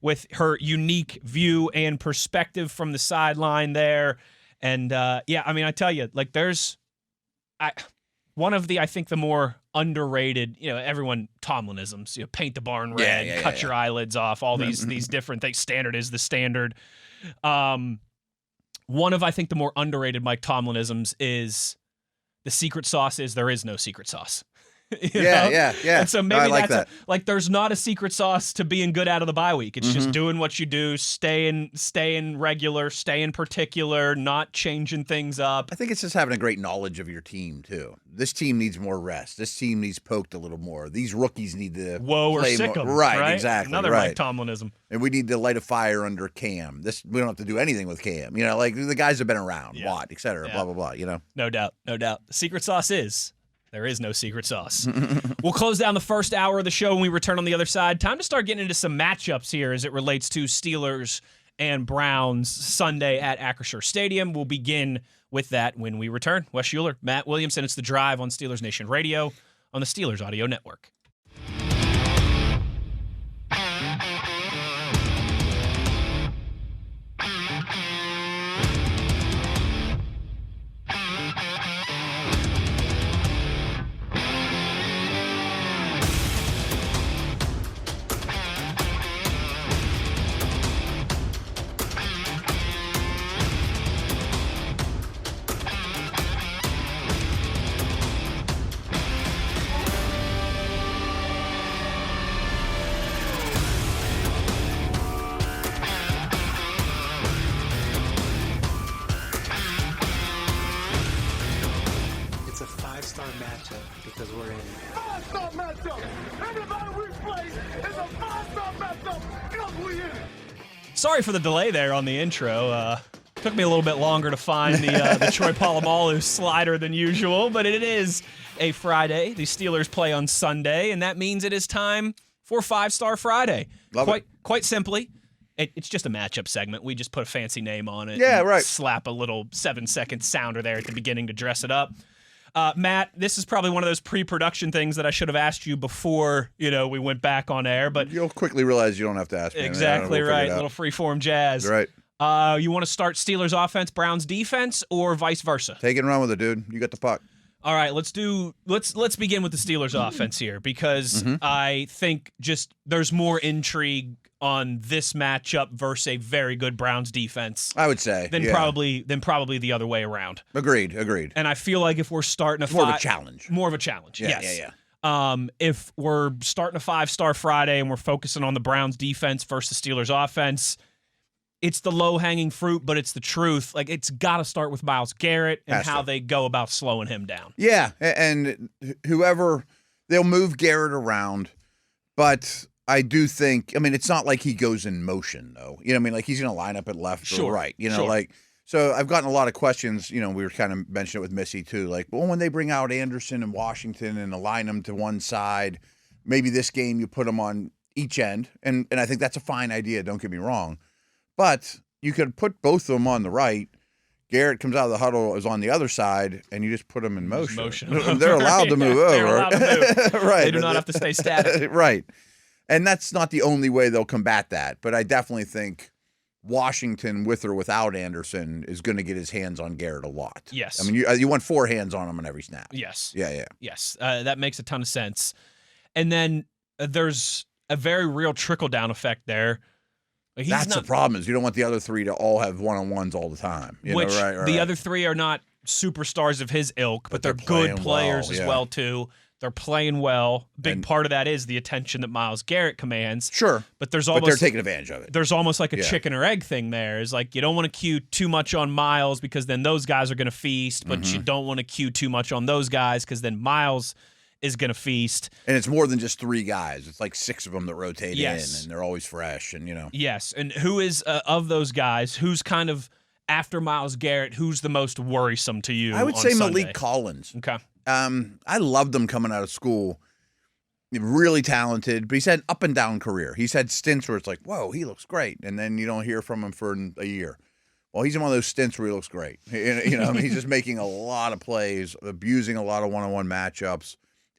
with her unique view and perspective from the sideline there. And I tell you, like one of the, I think the more underrated, everyone Tomlinisms, paint the barn red, cut your eyelids off, all these different things. Standard is the standard. One of, I think, the more underrated Mike Tomlinisms is the secret sauce is there is no secret sauce. Yeah. And so maybe I like that's that. there's not a secret sauce to being good out of the bye week. It's just doing what you do, staying regular, staying particular, not changing things up. I think it's just having a great knowledge of your team, too. This team needs more rest. This team needs poked a little more. These rookies need to Whoa or play sick more. 'em, Right, exactly. Another right. Mike Tomlinism. And we need to light a fire under Cam. We don't have to do anything with Cam. Like the guys have been around, Watt, et cetera, blah, blah, blah, No doubt. The secret sauce is there is no secret sauce. We'll close down the first hour of the show when we return on the other side. Time to start getting into some matchups here as it relates to Steelers and Browns Sunday at Acrisure Stadium. We'll begin with that when we return. Wes Uhler, Matt Williamson. It's The Drive on Steelers Nation Radio on the Steelers Audio Network. Five-star matchup because we're in. Five-star matchup. Everybody we play is a five-star matchup because we in it. Sorry for the delay there on the intro. Took me a little bit longer to find the Troy Polamalu slider than usual, but it is a Friday. The Steelers play on Sunday, and that means it is time for Five-Star Friday. Quite simply, it's just a matchup segment. We just put a fancy name on it. Yeah, right. Slap a little 7-second sounder there at the beginning to dress it up. Matt, this is probably one of those pre-production things that I should have asked you before, we went back on air, but You'll quickly realize you don't have to ask me. exactly We'll right. figure it out. Little free-form jazz. Right. You want to start Steelers offense, Browns defense, or vice versa? Take it and run with it, dude. You got the puck. All right, let's begin with the Steelers offense here because I think just there's more intrigue on this matchup versus a very good Browns defense I would say. than probably the other way around. Agreed. And I feel like if we're starting More of a challenge. More of a challenge. Yeah, yes. yeah. If we're starting a 5-star Friday and we're focusing on the Browns defense versus the Steelers offense, it's the low-hanging fruit, but it's the truth. Like, it's got to start with Myles Garrett and how they go about slowing him down. Yeah, and whoever, they'll move Garrett around, but I do think, I mean, it's not like he goes in motion, though. You know what I mean? Like, he's going to line up at left or right. You know, like, so I've gotten a lot of questions. You know, we were kind of mentioning it with Missy, too. Like, well, when they bring out Anderson and Washington and align them to one side, maybe this game you put them on each end. And I think that's a fine idea, don't get me wrong. But you could put both of them on the right. Garrett comes out of the huddle, is on the other side, and you just put them in motion. They're allowed to move over. They're allowed to move. Right. They do not have to stay static. Right. And that's not the only way they'll combat that. But I definitely think Washington, with or without Anderson, is going to get his hands on Garrett a lot. Yes. I mean, you want 4 hands on him on every snap. Yes. Yeah. Yes. That makes a ton of sense. And then there's a very real trickle-down effect there. That's the problem, is you don't want the other 3 to all have one-on-ones all the time. The other 3 are not superstars of his ilk, but they're good players as well, too. They're playing well. Big part of that is the attention that Myles Garrett commands. Sure. But they're taking advantage of it. There's almost like a chicken or egg thing there. Is like, you don't want to cue too much on Myles because then those guys are going to feast, but you don't want to cue too much on those guys because then Myles is going to feast. And it's more than just 3 guys. It's like 6 of them that rotate in, and they're always fresh, and, you know. Yes, and who is, of those guys, who's kind of, after Myles Garrett, who's the most worrisome to you? I would say Sunday? Malik Collins. Okay. I loved him coming out of school. Really talented, but he's had an up and down career. He's had stints where it's like, whoa, he looks great, and then you don't hear from him for a year. Well, he's in one of those stints where he looks great. You know, I mean, he's just making a lot of plays, abusing a lot of one-on-one matchups.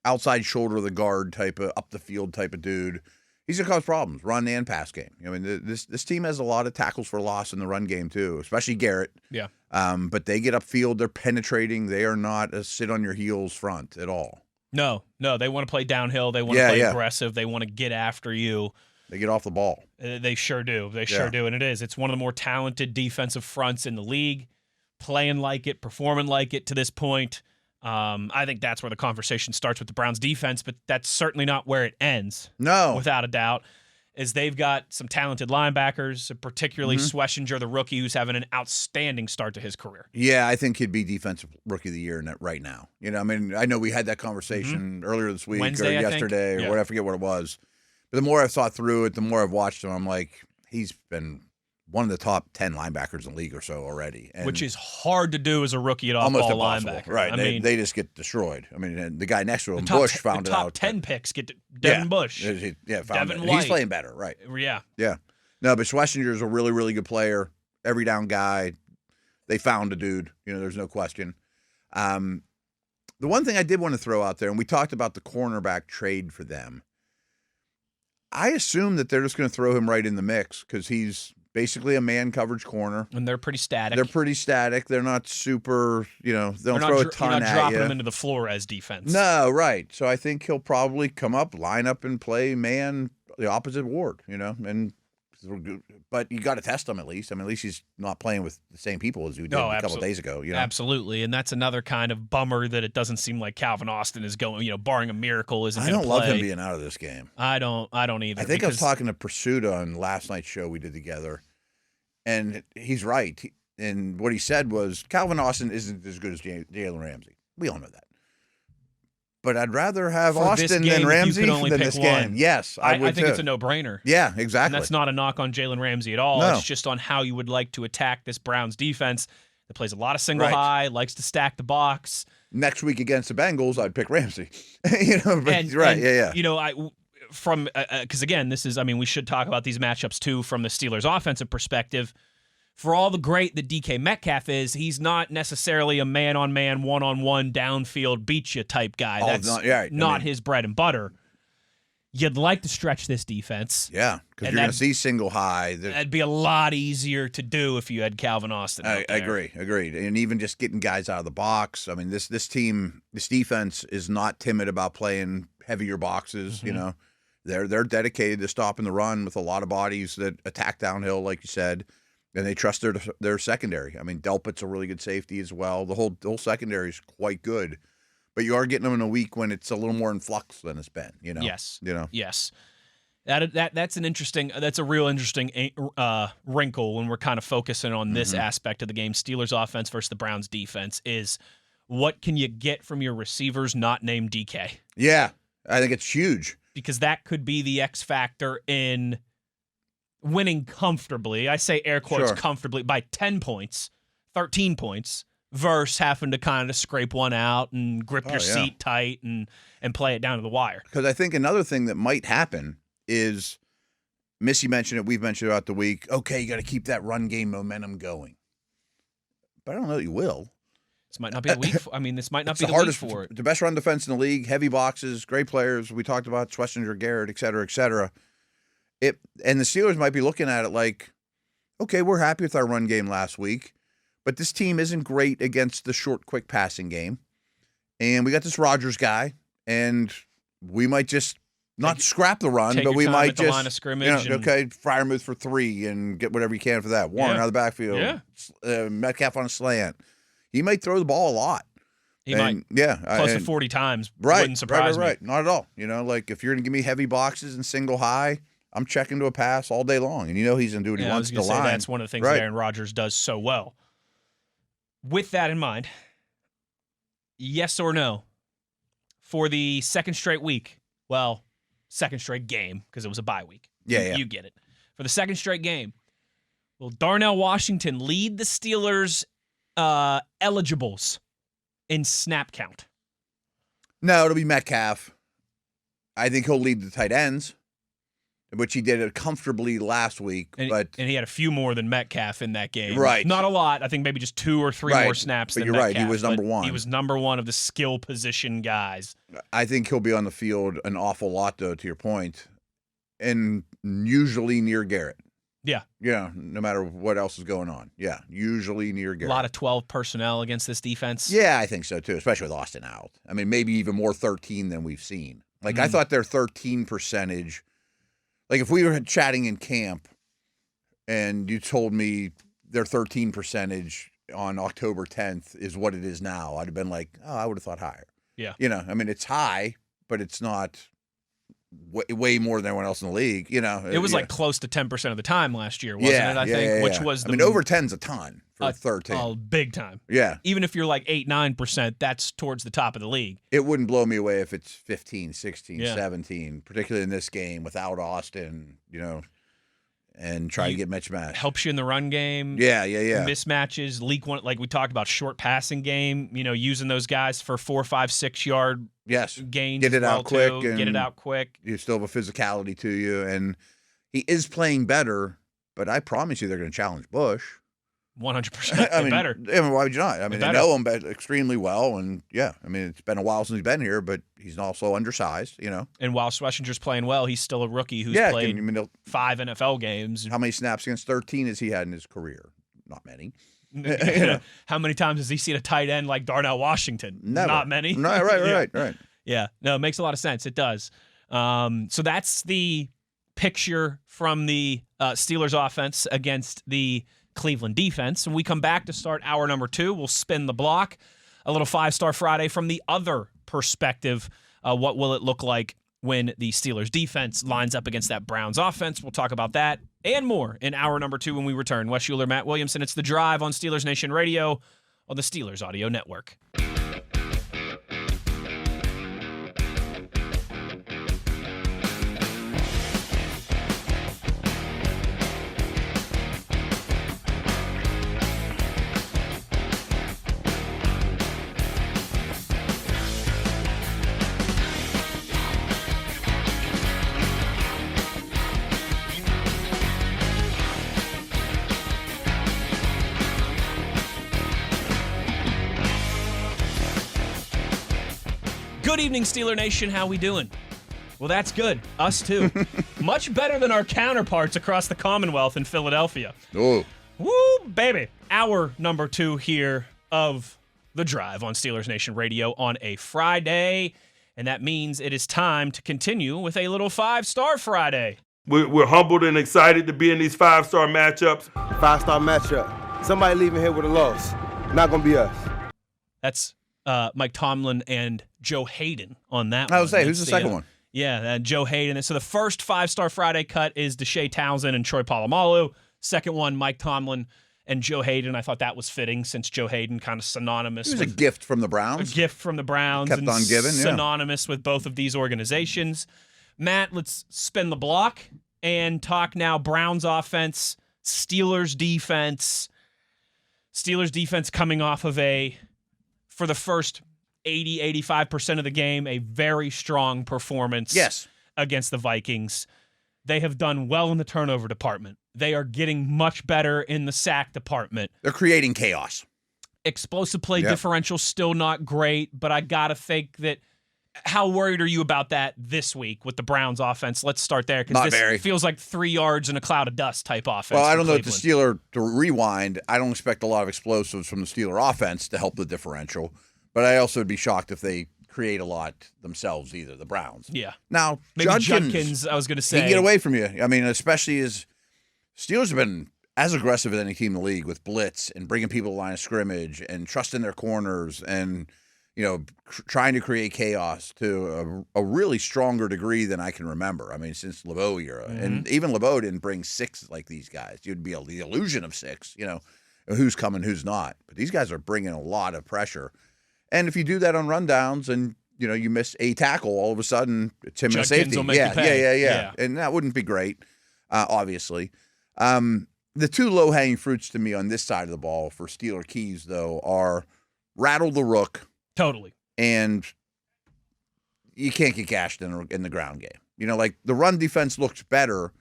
Outside shoulder of the guard type of up the field type of dude. He's gonna cause problems, run and pass game. I mean, this team has a lot of tackles for loss in the run game too, especially Garrett. Yeah. But they get upfield, they're penetrating. They are not a sit on your heels front at all. No, they want to play downhill. They want to play aggressive. They want to get after you. They get off the ball. They sure do. Sure do, and it's one of the more talented defensive fronts in the league. Playing like it, performing like it to this point. I think that's where the conversation starts with the Browns defense, but that's certainly not where it ends. No. Without a doubt, is they've got some talented linebackers, particularly Schlesinger, the rookie, who's having an outstanding start to his career. Yeah, I think he'd be Defensive Rookie of the Year right now. You know, I mean, I know we had that conversation earlier this week Wednesday, or yesterday or whatever, I forget what it was. But the more I've thought through it, the more I've watched him, I'm like, he's been one of the top 10 linebackers in the league or so already. And which is hard to do as a rookie at off-ball linebacker. Right. I mean, they just get destroyed. I mean, and the guy next to him, Bush, found it out. The top 10 picks get to Devin Bush. Devin White. He's playing better, right. Yeah. Yeah. No, but Schlesinger is a really, really good player. Every down guy. They found a dude. You know, there's no question. The one thing I did want to throw out there, and we talked about the cornerback trade for them, I assume that they're just going to throw him right in the mix because he's basically a man coverage corner. And they're pretty static. They're not super, you know, they don't throw a ton at you. You're not dropping him into the Flores defense. No, right. So I think he'll probably come up, line up, and play man the opposite ward, you know. But you got to test him at least. I mean, at least he's not playing with the same people as we did a couple of days ago. You know? Absolutely. And that's another kind of bummer that it doesn't seem like Calvin Austin is going, you know, barring a miracle, isn't going to play. I don't love him being out of this game. I don't either. I think I was talking to Pursuta on last night's show we did together, and he's right. And what he said was Calvin Austin isn't as good as Jalen Ramsey. We all know that. But I'd rather have Austin than Ramsey than this game. Yes, I would think too. It's a no-brainer. Yeah, exactly. And that's not a knock on Jalen Ramsey at all. No. It's just on how you would like to attack this Browns defense that plays a lot of single high, likes to stack the box. Next week against the Bengals, I'd pick Ramsey. You know, but yeah. You know, because again, this is, I mean, we should talk about these matchups too from the Steelers' offensive perspective. For all the great that DK Metcalf is, he's not necessarily a man-on-man, one-on-one, downfield, beat you type guy. That's not his bread and butter. You'd like to stretch this defense. Yeah, because you're going to see single high. That'd be a lot easier to do if you had Calvin Austin out there. Agreed. And even just getting guys out of the box. I mean, this defense is not timid about playing heavier boxes, you know. They're dedicated to stopping the run with a lot of bodies that attack downhill, like you said. And they trust their secondary. I mean, Delpit's a really good safety as well. The whole secondary is quite good. But you are getting them in a week when it's a little more in flux than it's been, you know? Yes. You know? Yes. That's a real interesting wrinkle when we're kind of focusing on this aspect of the game. Steelers offense versus the Browns defense is what can you get from your receivers not named DK? Yeah, I think it's huge. Because that could be the X factor in winning comfortably. I say air quotes comfortably by 10 points, 13 points, versus having to kind of scrape one out and grip your seat tight and play it down to the wire. Because I think another thing that might happen is, Missy mentioned it, we've mentioned it throughout the week, okay, you got to keep that run game momentum going. But I don't know that you will. This might not be the week. This might not be the hardest week for it. The best run defense in the league, heavy boxes, great players. We talked about Schlesinger, Garrett, et cetera, et cetera. And the Steelers might be looking at it like, okay, we're happy with our run game last week, but this team isn't great against the short, quick passing game. And we got this Rodgers guy, and we might just not scrap the run, but we might just line of scrimmage Freiermuth for 3 and get whatever you can for that. Warren out of the backfield. Yeah. Metcalf on a slant. He might throw the ball a lot. He might. Yeah. Close to 40 times. Wouldn't surprise me. Right. Not at all. Like if you're going to give me heavy boxes and single high, I'm checking to a pass all day long. And he's going to do what he wants to line. That's one of the things that Aaron Rodgers does so well. With that in mind, yes or no, for the second straight week, second straight game, because it was a bye week. You get it. For the second straight game, will Darnell Washington lead the Steelers eligibles in snap count? No, it'll be Metcalf. I think he'll lead the tight ends, which he did it comfortably last week. And he had a few more than Metcalf in that game. Right. Not a lot. I think maybe just 2 or 3 more snaps than Metcalf. But you're right. He was number one. He was number one of the skill position guys. I think he'll be on the field an awful lot, though, to your point, and usually near Garrett. Yeah. Yeah, no matter what else is going on. Yeah, usually near Garrett. A lot of 12 personnel against this defense. Yeah, I think so, too, especially with Austin out. I mean, maybe even more 13 than we've seen. Like, I thought their 13 percentage, like if we were chatting in camp and you told me their 13 percentage on October 10th is what it is now, I'd have been like, oh, I would have thought higher. Yeah. It's high, but it's not way more than everyone else in the league. It was like close to 10% of the time last year, wasn't it? I think, which was over 10's a ton for 13. Oh, big time. Yeah. Even if you're like 8-9%, that's towards the top of the league. It wouldn't blow me away if it's 15, 16, 17, particularly in this game without Austin, and try to get mismatched. Helps you in the run game. Yeah. Mismatches, leak one, like we talked about, short passing game, using those guys for 4, 5, 6 yard gains. Get it out quick. Get it out quick. You still have a physicality to you. And he is playing better, but I promise you they're going to challenge Bush. 100% better. Why would you not? They know him extremely well, and it's been a while since he's been here, but he's also undersized, And while Schlesinger's playing well, he's still a rookie who's played 5 NFL games. How many snaps against 13 has he had in his career? Not many. How many times has he seen a tight end like Darnell Washington? Never. Not many. No, right. Yeah, no, it makes a lot of sense. It does. So that's the picture from the Steelers offense against the Cleveland defense. When we come back to start hour number 2, we'll spin the block. A little 5-Star Friday from the other perspective. What will it look like when the Steelers defense lines up against that Browns offense? We'll talk about that and more in hour number 2 when we return. Wes Uhler, Matt Williamson. It's The Drive on Steelers Nation Radio on the Steelers Audio Network. Good evening, Steeler Nation. How we doing? Well, that's good. Us too. Much better than our counterparts across the Commonwealth in Philadelphia. Oh. Woo, baby. Hour number 2 here of The Drive on Steelers Nation Radio on a Friday. And that means it is time to continue with a little 5-Star Friday. We're humbled and excited to be in these 5-star matchups. 5-star matchup. Somebody leaving here with a loss. Not going to be us. That's Mike Tomlin and Joe Hayden on that I one. would say, who's the second one? Yeah, Joe Hayden. So the first 5-star Friday cut is Deshae Townsend and Troy Polamalu. Second one, Mike Tomlin and Joe Hayden. I thought that was fitting since Joe Hayden kind of synonymous. It was a gift from the Browns. A gift from the Browns. Kept on giving, synonymous with both of these organizations. Matt, let's spin the block and talk now Browns offense, Steelers defense. Steelers defense coming off of for the first 85% of the game, a very strong performance against the Vikings. They have done well in the turnover department. They are getting much better in the sack department. They're creating chaos. Explosive play differential still not great, but I got to think that how worried are you about that this week with the Browns offense? Let's start there because this feels like 3 yards in a cloud of dust type offense. Well, I don't know if the Steeler, to rewind, I don't expect a lot of explosives from the Steeler offense to help the differential, but I also would be shocked if they create a lot themselves either, the Browns. Yeah. Now, maybe Judkins, I was going to say. He can get away from you. I mean, especially as Steelers have been as aggressive as any team in the league with blitz and bringing people to the line of scrimmage and trusting their corners and trying to create chaos to a really stronger degree than I can remember. I mean, since LeBeau era. Mm-hmm. And even LeBeau didn't bring 6 like these guys. You'd be the illusion of 6, who's coming, who's not. But these guys are bringing a lot of pressure. And if you do that on rundowns and, you miss a tackle, all of a sudden it's him and a safety. Will make you pay. Yeah. And that wouldn't be great, obviously. The 2 low-hanging fruits to me on this side of the ball for Steeler keys, though, are rattle the rook. Totally. And you can't get gashed in the ground game. Like the run defense looks better,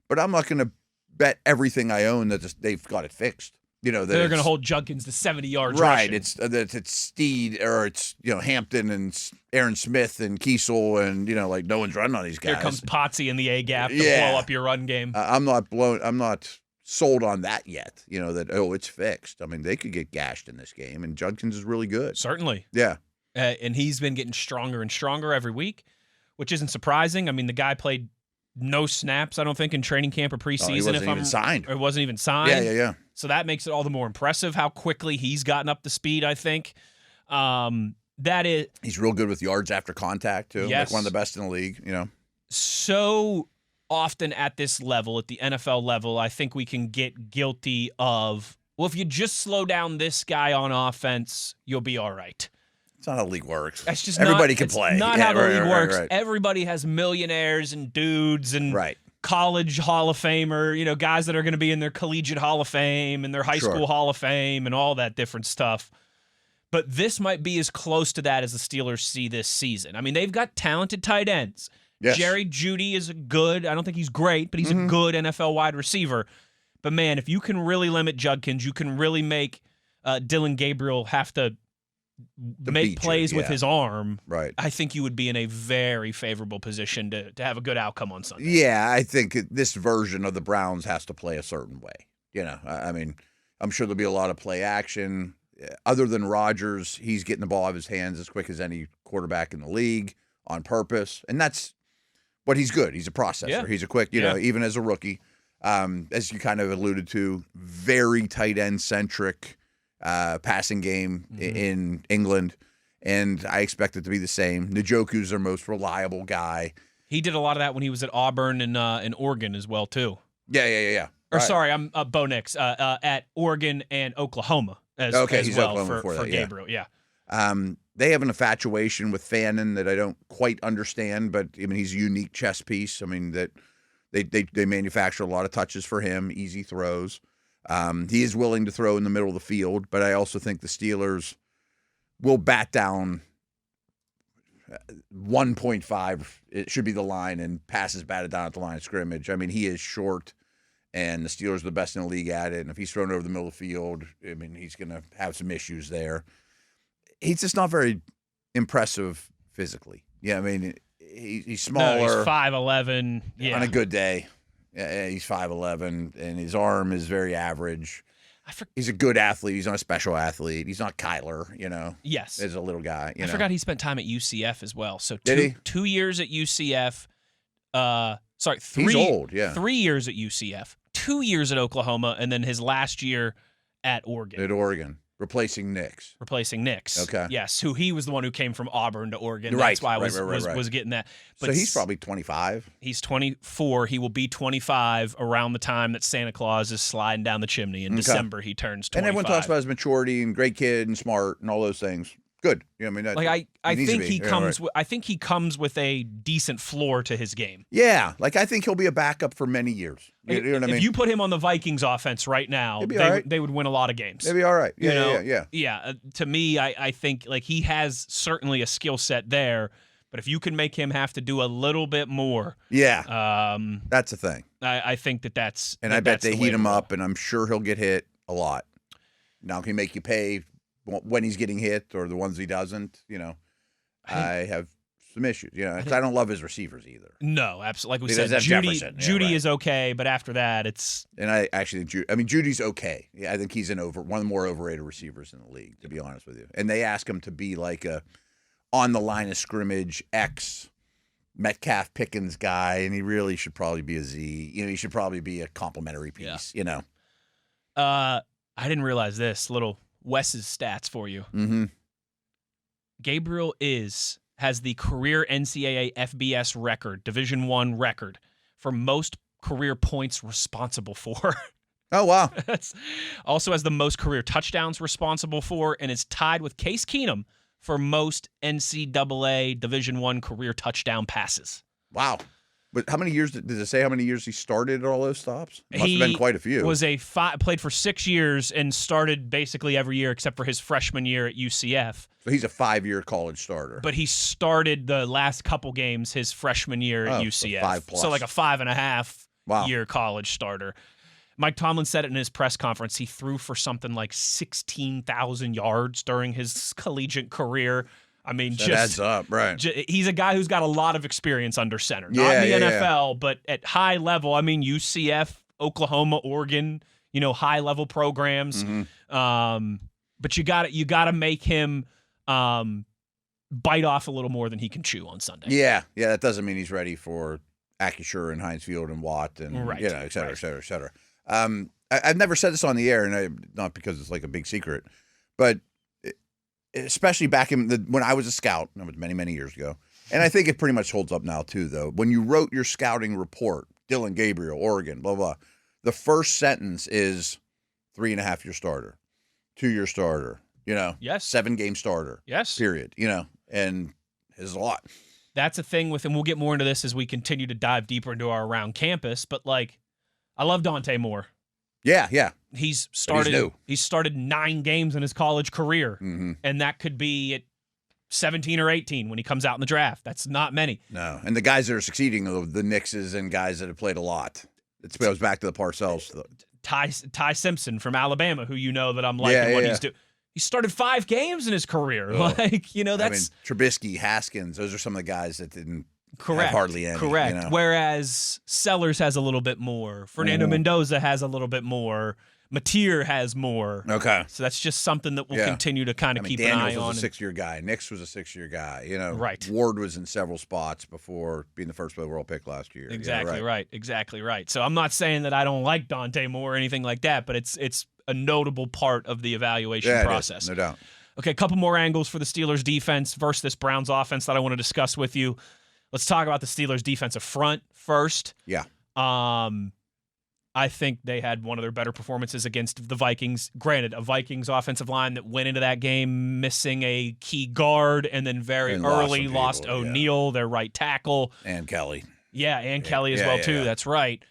but I'm not going to bet everything I own that they've got it fixed. That they're going to hold Judkins to 70 yards. Right. Rushing. It's Steed or it's Hampton and Aaron Smith and Kiesel and like no one's running on these guys. Here comes Potsy in the A gap to blow up your run game. I'm not sold on that yet. That it's fixed. I mean, they could get gashed in this game, and Judkins is really good. Certainly. Yeah. And he's been getting stronger and stronger every week, which isn't surprising. I mean, the guy played no snaps, I don't think, in training camp or preseason. He wasn't even signed. Or wasn't even signed. Yeah. So that makes it all the more impressive how quickly he's gotten up to speed, I think. He's real good with yards after contact, too. Yes. Like one of the best in the league, So often at this level, at the NFL level, I think we can get guilty of, well, if you just slow down this guy on offense, you'll be all right. It's not how the league works. That's just everybody can play. Not how the league works. Right. Everybody has millionaires and dudes and college Hall of Famer, guys that are going to be in their collegiate Hall of Fame and their high school Hall of Fame and all that different stuff. But this might be as close to that as the Steelers see this season. I mean, they've got talented tight ends. Yes. Jerry Jeudy is I don't think he's great, but he's a good NFL wide receiver. But, man, if you can really limit Judkins, you can really make Dylan Gabriel have to make plays with his arm. Right. I think you would be in a very favorable position to have a good outcome on Sunday. Yeah, I think this version of the Browns has to play a certain way. I mean, I'm sure there'll be a lot of play action. Other than Rodgers, he's getting the ball out of his hands as quick as any quarterback in the league on purpose. And that's what he's good. He's a processor. Yeah. He's a quick, even as a rookie. As you kind of alluded to, very tight end centric passing game in England, and I expect it to be the same. Njoku's their most reliable guy. He did a lot of that when he was at Auburn and Oregon as well too. Yeah. Or sorry, I'm Bo Nix at Oregon and Oklahoma as he's well Oklahoma for that, Gabriel. Yeah. They have an infatuation with Fannin that I don't quite understand, but I mean he's a unique chess piece. I mean that they manufacture a lot of touches for him, easy throws. He is willing to throw in the middle of the field, but I also think the Steelers will bat down 1.5. It should be the line, and passes batted down at the line of scrimmage. I mean, he is short, and the Steelers are the best in the league at it. And if he's thrown over the middle of the field, I mean, he's going to have some issues there. He's just not very impressive physically. Yeah, I mean, he's smaller. No, he's 5'11". Yeah. On a good day. Yeah, he's 5'11", and his arm is very average. He's a good athlete. He's not a special athlete. He's not Kyler, Yes. As a little guy. I forgot he spent time at UCF as well. So Did he? 2 years at UCF. Sorry, 3. He's old, yeah. 3 years at UCF, 2 years at Oklahoma, and then his last year at Oregon. Replacing Nix. Okay. Yes, who he was the one who came from Auburn to Oregon. Right. That's why I Right. was getting that. But So he's probably 25. He's 24. He will be 25 around the time that Santa Claus is sliding down the chimney. In December, he turns 25. And everyone talks about his maturity and great kid and smart and all those things. Good. I mean, I think he comes. I think he comes with a decent floor to his game. Yeah, I think he'll be a backup for many years. You know what I mean? If you put him on the Vikings offense right now, they would win a lot of games. They'd be all right. Yeah. To me, I think he has certainly a skill set there, but if you can make him have to do a little bit more, that's the thing. I think that's. And I bet they heat him up, and I'm sure he'll get hit a lot. Now, can he make you pay when he's getting hit or the ones he doesn't? I have some issues. 'Cause I don't love his receivers either. No, absolutely. Like we Because said, that's Judy is okay, but after that, it's. And I actually think Judy's okay. Yeah, I think he's one of the more overrated receivers in the league, to be honest with you. And they ask him to be like a on the line of scrimmage Metcalf Pickens guy, and he really should probably be a Z. He should probably be a complimentary piece. I didn't realize this. Little Wes's stats for you. Mm-hmm. Gabriel has the career NCAA FBS record, Division I record, for most career points responsible for. Oh, wow. Also has the most career touchdowns responsible for, and is tied with Case Keenum for most NCAA Division I career touchdown passes. Wow. But how many years did it say how many years he started at all those stops? Must have been quite a few. He played for 6 years and started basically every year except for his freshman year at UCF. So he's a 5-year college starter. But he started the last couple games his freshman year at UCF. So 5+. So like a 5.5 year college starter. Mike Tomlin said it in his press conference. He threw for something like 16,000 yards during his collegiate career. I mean, that adds up, right? He's a guy who's got a lot of experience under center. Not in the NFL, but at high level. I mean, UCF, Oklahoma, Oregon, high level programs. Mm-hmm. But you got to make him bite off a little more than he can chew on Sunday. Yeah. That doesn't mean he's ready for Acrisure and Heinz Field and Watt and et cetera, et cetera, et cetera. I've never said this on the air, and not because it's like a big secret, but especially back when I was a scout, that was many, many years ago, and I think it pretty much holds up now too, though. When you wrote your scouting report, Dylan Gabriel, Oregon, blah, blah, the first sentence is 3.5-year starter, 2-year starter, Yes. 7-game starter. Yes. Period. And it's a lot. That's a thing with, and we'll get more into this as we continue to dive deeper into our around campus, but I love Dante Moore. Yeah. He's started 9 games in his college career, and that could be at 17 or 18 when he comes out in the draft. That's not many. No, and the guys that are succeeding, the Nixes and guys that have played a lot. It goes back to the Parcells. Ty Simpson from Alabama, who that I'm liking what he's doing. He started 5 games in his career. That's Trubisky, Haskins. Those are some of the guys that didn't. Correct. Hardly any. Correct. Whereas Sellers has a little bit more. Fernando Mendoza has a little bit more. Mateer has more. Okay. So that's just something that we'll continue to kind of keep an eye on. Daniels was a 6-year guy. Nix was a 6-year guy. Right. Ward was in several spots before being the first overall pick last year. Exactly right. Exactly right. So I'm not saying that I don't like Dante Moore or anything like that, but it's a notable part of the evaluation process. It is, no doubt. Okay, a couple more angles for the Steelers defense versus this Browns offense that I want to discuss with you. Let's talk about the Steelers' defensive front first. Yeah. I think they had one of their better performances against the Vikings. Granted, a Vikings offensive line that went into that game missing a key guard and then early lost O'Neal, their right tackle. And Kelly. Yeah, and Kelly as well, too. That's right.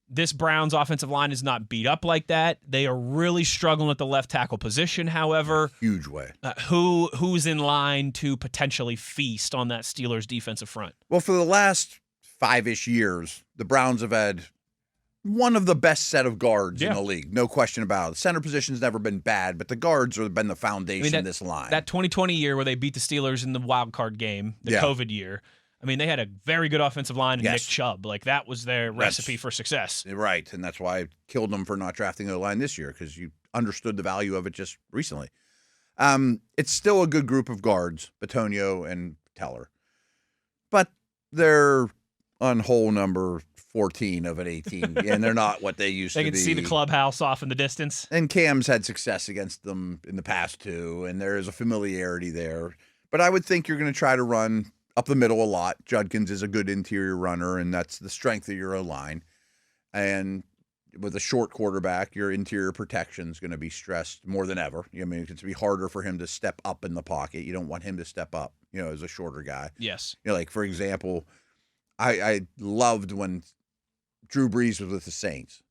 This Browns offensive line is not beat up like that. They are really struggling at the left tackle position, however. Huge way. Who's in line to potentially feast on that Steelers defensive front? Well, for the last 5-ish years, the Browns have had one of the best set of guards in the league. No question about it. The center position's never been bad, but the guards have been the foundation of this line. That 2020 year where they beat the Steelers in the wild card game, the COVID year, I mean, they had a very good offensive line in Nick Chubb. That was their recipe for success. Right, and that's why I killed them for not drafting the line this year, because you understood the value of it just recently. It's still a good group of guards, Bitonio and Teller. But they're on hole number 14 of an 18, and they're not what they used to be. They can see the clubhouse off in the distance. And Cam's had success against them in the past too, and there is a familiarity there. But I would think you're going to try to run up the middle a lot. Judkins is a good interior runner, and that's the strength of your O-line. And with a short quarterback, your interior protection is going to be stressed more than ever. I mean, it's going to be harder for him to step up in the pocket. You don't want him to step up, as a shorter guy. Yes. Like, for example, I loved when Drew Brees was with the Saints.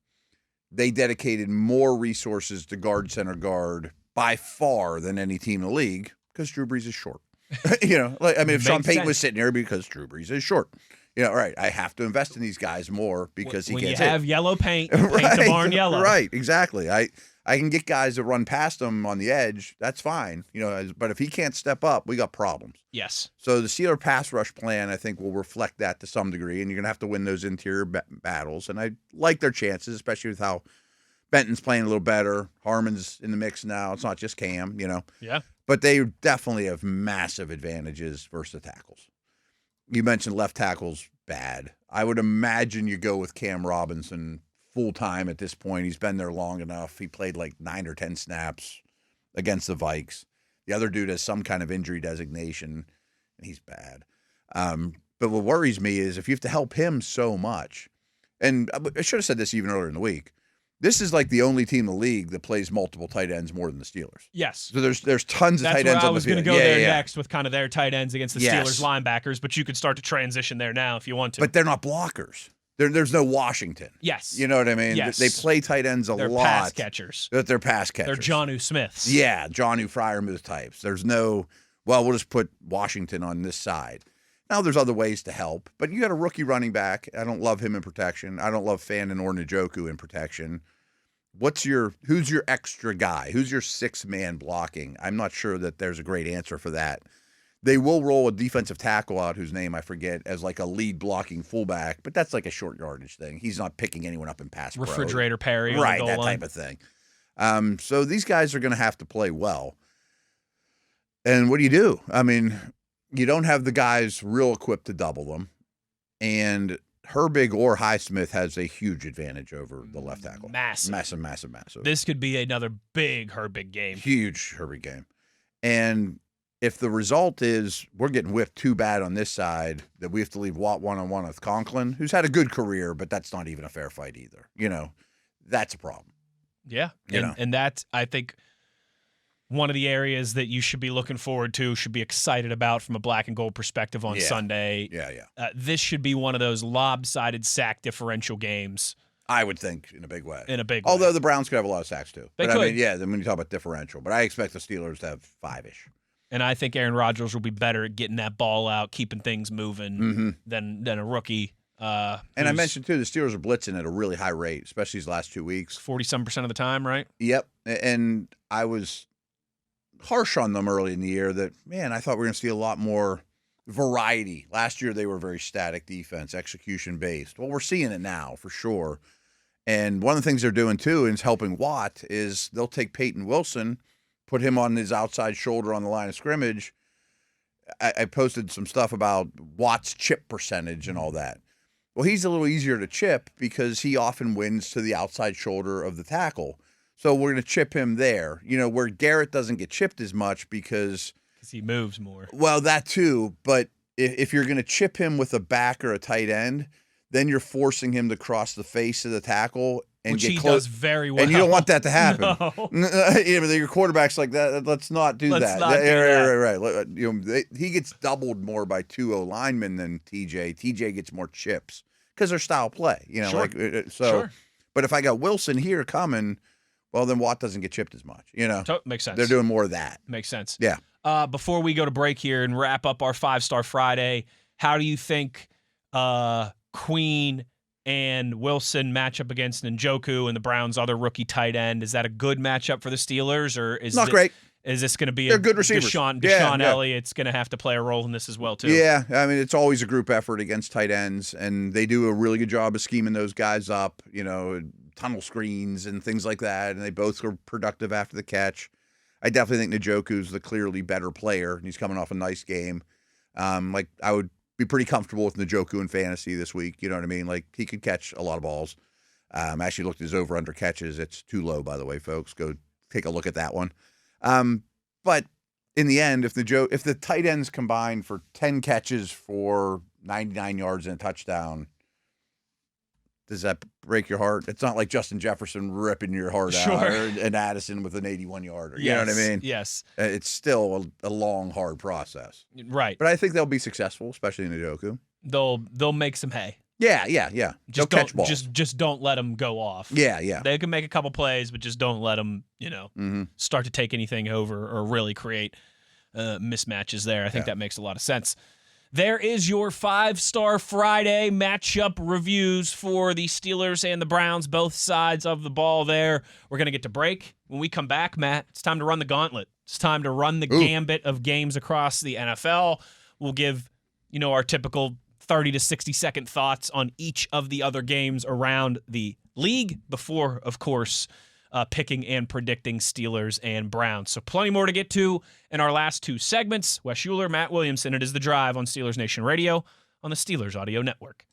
They dedicated more resources to guard center guard by far than any team in the league because Drew Brees is short. If Sean Payton was sitting there because Drew Brees is short. Right. I have to invest in these guys more because when he gets you have yellow paint, paint the barn yellow. Right, exactly. I can get guys that run past him on the edge. That's fine. But if he can't step up, we got problems. Yes. So the Steeler pass rush plan, I think, will reflect that to some degree, and you're going to have to win those interior battles. And I like their chances, especially with how Benton's playing a little better. Harmon's in the mix now. It's not just Cam, Yeah. But they definitely have massive advantages versus the tackles. You mentioned left tackle's bad. I would imagine you go with Cam Robinson full-time at this point. He's been there long enough. He played like 9 or 10 snaps against the Vikes. The other dude has some kind of injury designation, and he's bad. But what worries me is if you have to help him so much, and I should have said this even earlier in the week, this is like the only team in the league that plays multiple tight ends more than the Steelers. Yes. So there's tons of tight ends on the field. That's where I was going to go there next with kind of their tight ends against the Steelers linebackers, but you could start to transition there now if you want to. But they're not blockers. There's no Washington. Yes. You know what I mean? Yes. They play tight ends a lot. They're pass catchers. They're pass catchers. They're Jonnu Smiths. Yeah, Jonnu Freiermuth types. There's no, we'll just put Washington on this side. Now, there's other ways to help, but you got a rookie running back. I don't love him in protection. I don't love Fannin or Njoku in protection. Who's your extra guy? Who's your six-man blocking? I'm not sure that there's a great answer for that. They will roll a defensive tackle out, whose name I forget, as like a lead blocking fullback, but that's like a short yardage thing. He's not picking anyone up in pass pro. Refrigerator Perry on right, the goal that line. type of thing. So these guys are going to have to play well. And what do? I mean, you don't have the guys real equipped to double them, and Herbig or Highsmith has a huge advantage over the left tackle. Massive. Massive. This could be another big Herbig game. Huge Herbig game. And if the result is we're getting whipped too bad on this side that we have to leave Watt one-on-one with Conklin, who's had a good career, but that's not even a fair fight either. That's a problem. Yeah. And that's, I think, one of the areas that you should be looking forward to, should be excited about from a black and gold perspective on Sunday. Yeah. This should be one of those lobsided sack differential games. I would think in a big way. Although the Browns could have a lot of sacks too. They could. I mean, then when you talk about differential. But I expect the Steelers to have 5-ish. And I think Aaron Rodgers will be better at getting that ball out, keeping things moving than a rookie. And I mentioned, too, the Steelers are blitzing at a really high rate, especially these last 2 weeks. 40-some% of the time, right? Yep. And I was harsh on them early in the year that, man, I thought we were going to see a lot more variety. Last year, they were very static defense, execution-based. Well, we're seeing it now, for sure. And one of the things they're doing, too, and it's helping Watt, is they'll take Peyton Wilson, put him on his outside shoulder on the line of scrimmage. I posted some stuff about Watt's chip percentage and all that. Well, he's a little easier to chip because he often wins to the outside shoulder of the tackle. So we're going to chip him there, where Garrett doesn't get chipped as much because he moves more. Well, that too. But if you're going to chip him with a back or a tight end, then you're forcing him to cross the face of the tackle and which get he close. Does very well. And you don't want that to happen. No. Your quarterback's like that. Let's not do that. Right. He gets doubled more by 2 O-linemen than TJ. TJ gets more chips because they're style play. Sure. Sure. But if I got Wilson here coming, well, then Watt doesn't get chipped as much. Makes sense. They're doing more of that. Makes sense. Yeah. Before we go to break here and wrap up our 5-Star Friday, how do you think Queen and Wilson match up against Njoku and the Browns' other rookie tight end? Is that a good matchup for the Steelers, or is not great? Is this going to be They're good receivers? Deshaun Elliott's going to have to play a role in this as well, too. Yeah, I mean, it's always a group effort against tight ends, and they do a really good job of scheming those guys up, tunnel screens and things like that, and they both are productive after the catch. I definitely think Njoku's the clearly better player, and he's coming off a nice game. I would be pretty comfortable with Njoku in fantasy this week. You know what I mean? Like, he could catch a lot of balls. Actually looked at his over-under catches. It's too low, by the way, folks. Go take a look at that one. But in the end, if the tight ends combine for 10 catches for 99 yards and a touchdown, does that break your heart? It's not like Justin Jefferson ripping your heart out, and Addison with an 81-yarder. You know what I mean? Yes. It's still a long, hard process. Right. But I think they'll be successful, especially in Njoku. They'll make some hay. Yeah. They'll catch balls. Just don't let them go off. Yeah. They can make a couple plays, but just don't let them, start to take anything over or really create mismatches there. I think that makes a lot of sense. There is your 5-Star Friday matchup reviews for the Steelers and the Browns, both sides of the ball there. We're going to get to break. When we come back, Matt, it's time to run the gauntlet. It's time to run the gambit of games across the NFL. We'll give, our typical 30 to 60-second thoughts on each of the other games around the league before, of course, picking and predicting Steelers and Browns. So plenty more to get to in our last two segments. Wes Uhler, Matt Williamson. It is The Drive on Steelers Nation Radio on the Steelers Audio Network.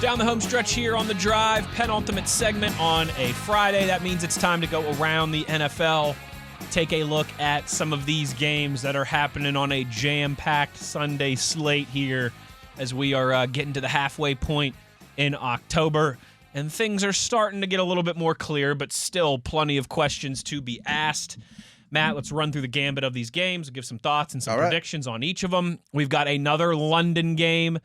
Down the home stretch here on The Drive, penultimate segment on a Friday. That means it's time to go around the NFL, take a look at some of these games that are happening on a jam-packed Sunday slate here as we are getting to the halfway point in October. And things are starting to get a little bit more clear, but still plenty of questions to be asked. Matt, let's run through the gambit of these games, give some thoughts and some predictions on each of them. We've got another London game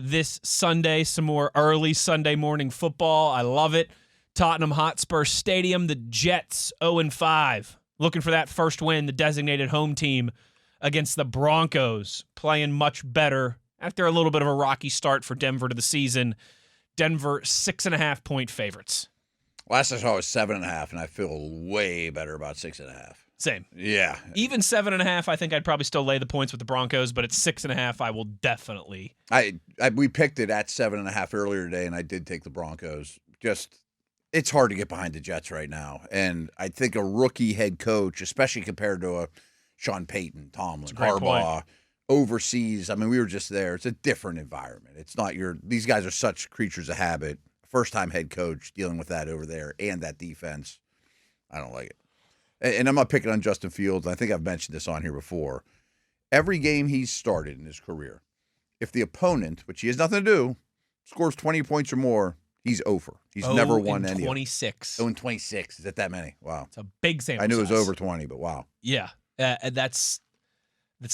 this Sunday, some more early Sunday morning football. I love it. Tottenham Hotspur Stadium, the Jets 0-5. Looking for that first win, the designated home team against the Broncos, playing much better after a little bit of a rocky start for Denver to the season. Denver 6.5-point favorites. Last I saw it was 7.5, and I feel way better about 6.5. Same. Yeah. Even 7.5, I think I'd probably still lay the points with the Broncos, but at 6.5, I will definitely. We picked it at 7.5 earlier today, and I did take the Broncos. It's hard to get behind the Jets right now, and I think a rookie head coach, especially compared to a Sean Payton, Tomlin, Harbaugh, overseas. I mean, we were just there. It's a different environment. It's not these guys are such creatures of habit. First-time head coach dealing with that over there and that defense. I don't like it. And I'm not picking on Justin Fields. I think I've mentioned this on here before. Every game he's started in his career, if the opponent, which he has nothing to do, scores 20 points or more, he's over. He's never won any. 26. 0-26. Is it that many? Wow. It's a big sample I knew size. it was over 20, but wow. Yeah. That's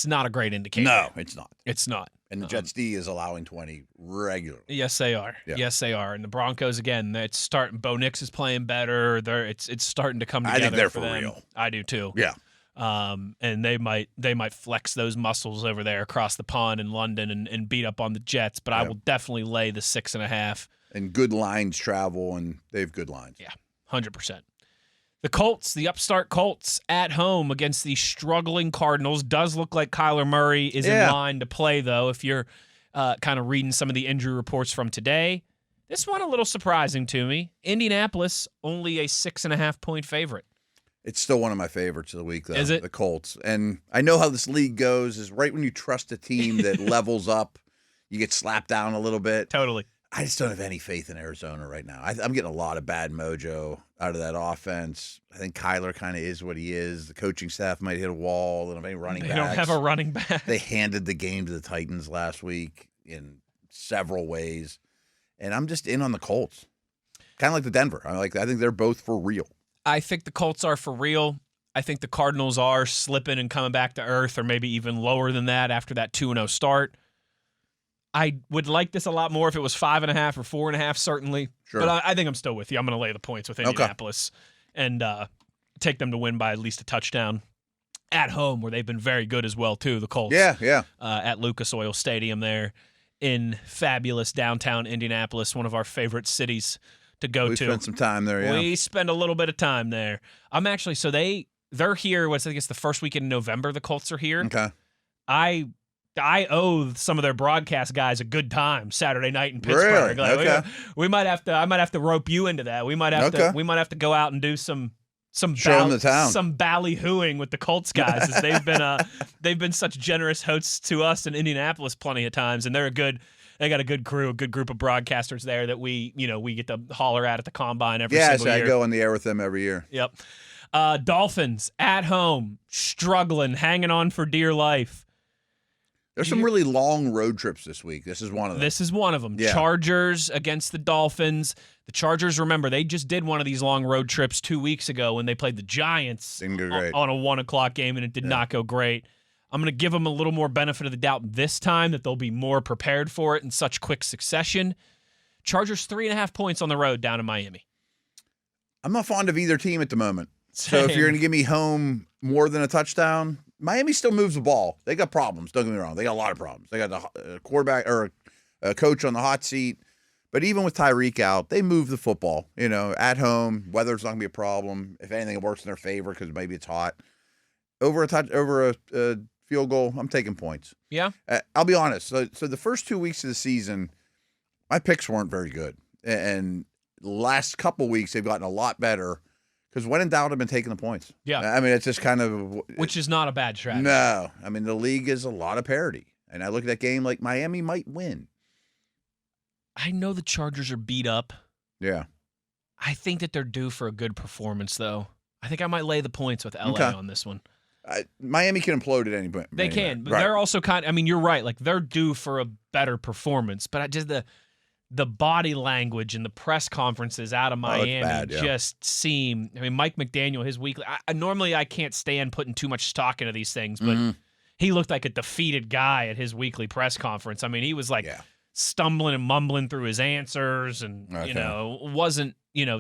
not a great indicator. No, it's not. It's not. And the Jets D is allowing 20 regularly. Yes, they are. Yeah. Yes, they are. And the Broncos, again, it's starting. Bo Nix is playing better. It's starting to come together. I think they're for for them. real. I do too. Yeah. And they might flex those muscles over there across the pond in London and beat up on the Jets. But I will definitely lay the 6.5. And good lines travel, and they have good lines. Yeah, 100%. The Colts, the upstart Colts at home against the struggling Cardinals. Does look like Kyler Murray is in line to play, though, if you're kind of reading some of the injury reports from today. This one a little surprising to me. Indianapolis, only a 6.5-point favorite. It's still one of my favorites of the week, though. Is it? The Colts. And I know how this league goes is right when you trust a team that levels up, you get slapped down a little bit. Totally. I just don't have any faith in Arizona right now. I'm getting a lot of bad mojo out of that offense. I think Kyler kind of is what he is. The coaching staff might hit a wall. They don't have any running backs. They don't have a running back. They handed the game to the Titans last week in several ways. And I'm just in on the Colts. Kind of like the Denver. I think they're both for real. I think the Colts are for real. I think the Cardinals are slipping and coming back to earth, or maybe even lower than that after that 2-0 start. I would like this a lot more if it was 5.5 or 4.5, certainly. Sure. But I think I'm still with you. I'm going to lay the points with Indianapolis and take them to win by at least a touchdown at home, where they've been very good as well, too, the Colts. Yeah. At Lucas Oil Stadium there in fabulous downtown Indianapolis, one of our favorite cities to go to. We spent some time there, yeah. We spend a little bit of time there. I'm actually, so they're here, I think it's the first weekend in November the Colts are here. Okay. I owe some of their broadcast guys a good time Saturday night in Pittsburgh. Really? Like, Okay. we might have to. I might have to rope you into that. We might have Okay. to. We might have to go out and do some Show 'em the town. some ballyhooing with the Colts guys. As they've been such generous hosts to us in Indianapolis plenty of times, and they're a good. They got a good crew, a good group of broadcasters there that we get to holler at the combine every single year. I go on the air with them every year. Yep. Dolphins at home, struggling, hanging on for dear life. There's some really long road trips this week. This is one of them. This is one of them. Yeah. Chargers against the Dolphins. The Chargers, remember, they just did one of these long road trips 2 weeks ago when they played the Giants Didn't go great. on a 1 o'clock game, and it did not go great. I'm going to give them a little more benefit of the doubt this time, that they'll be more prepared for it in such quick succession. Chargers 3.5 points on the road down in Miami. I'm not fond of either team at the moment. So if Same. you're going to give me home more than a touchdown, Miami still moves the ball. They got problems. Don't get me wrong. They got a lot of problems. They got the quarterback or a coach on the hot seat. But even with Tyreek out, they move the football. At home, weather's not going to be a problem. If anything, it works in their favor because maybe it's hot. Over a field goal, I'm taking points. Yeah? I'll be honest. So the first 2 weeks of the season, my picks weren't very good. And the last couple weeks, they've gotten a lot better. Because when in doubt, I've been taking the points. Yeah. I mean, it's just kind of... Which is not a bad strategy. No. I mean, the league is a lot of parity. And I look at that game like Miami might win. I know the Chargers are beat up. Yeah. I think that they're due for a good performance, though. I think I might lay the points with LA Okay. on this one. Miami can implode at any point. They can, but Right. they're also I mean, you're right. Like, they're due for a better performance. But I just the body language and the press conferences out of Miami bad, yeah. just seem. I mean, Mike McDaniel, his weekly. Normally I can't stand putting too much stock into these things, but he looked like a defeated guy at his weekly press conference. I mean, he was like stumbling and mumbling through his answers, and wasn't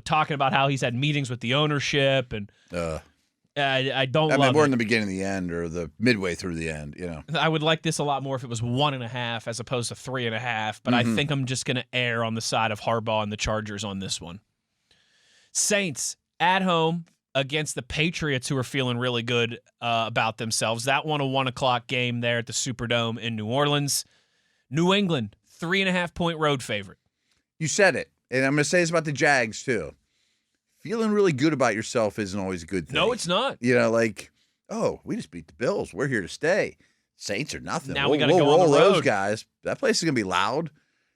talking about how he's had meetings with the ownership, and I don't. I mean, love we're it. in the beginning of the end or the midway through the end. I would like this a lot more if it was 1.5 as opposed to 3.5, but I think I'm just going to err on the side of Harbaugh and the Chargers on this one. Saints at home against the Patriots, who are feeling really good about themselves. That one, a 1 o'clock game there at the Superdome in New Orleans. New England, 3.5 point road favorite. You said it, and I'm going to say this about the Jags too. Feeling really good about yourself isn't always a good thing. No, it's not. Like, oh, we just beat the Bills. We're here to stay. Saints are nothing. Now we we'll gotta go on roll the road. those guys. That place is going to be loud.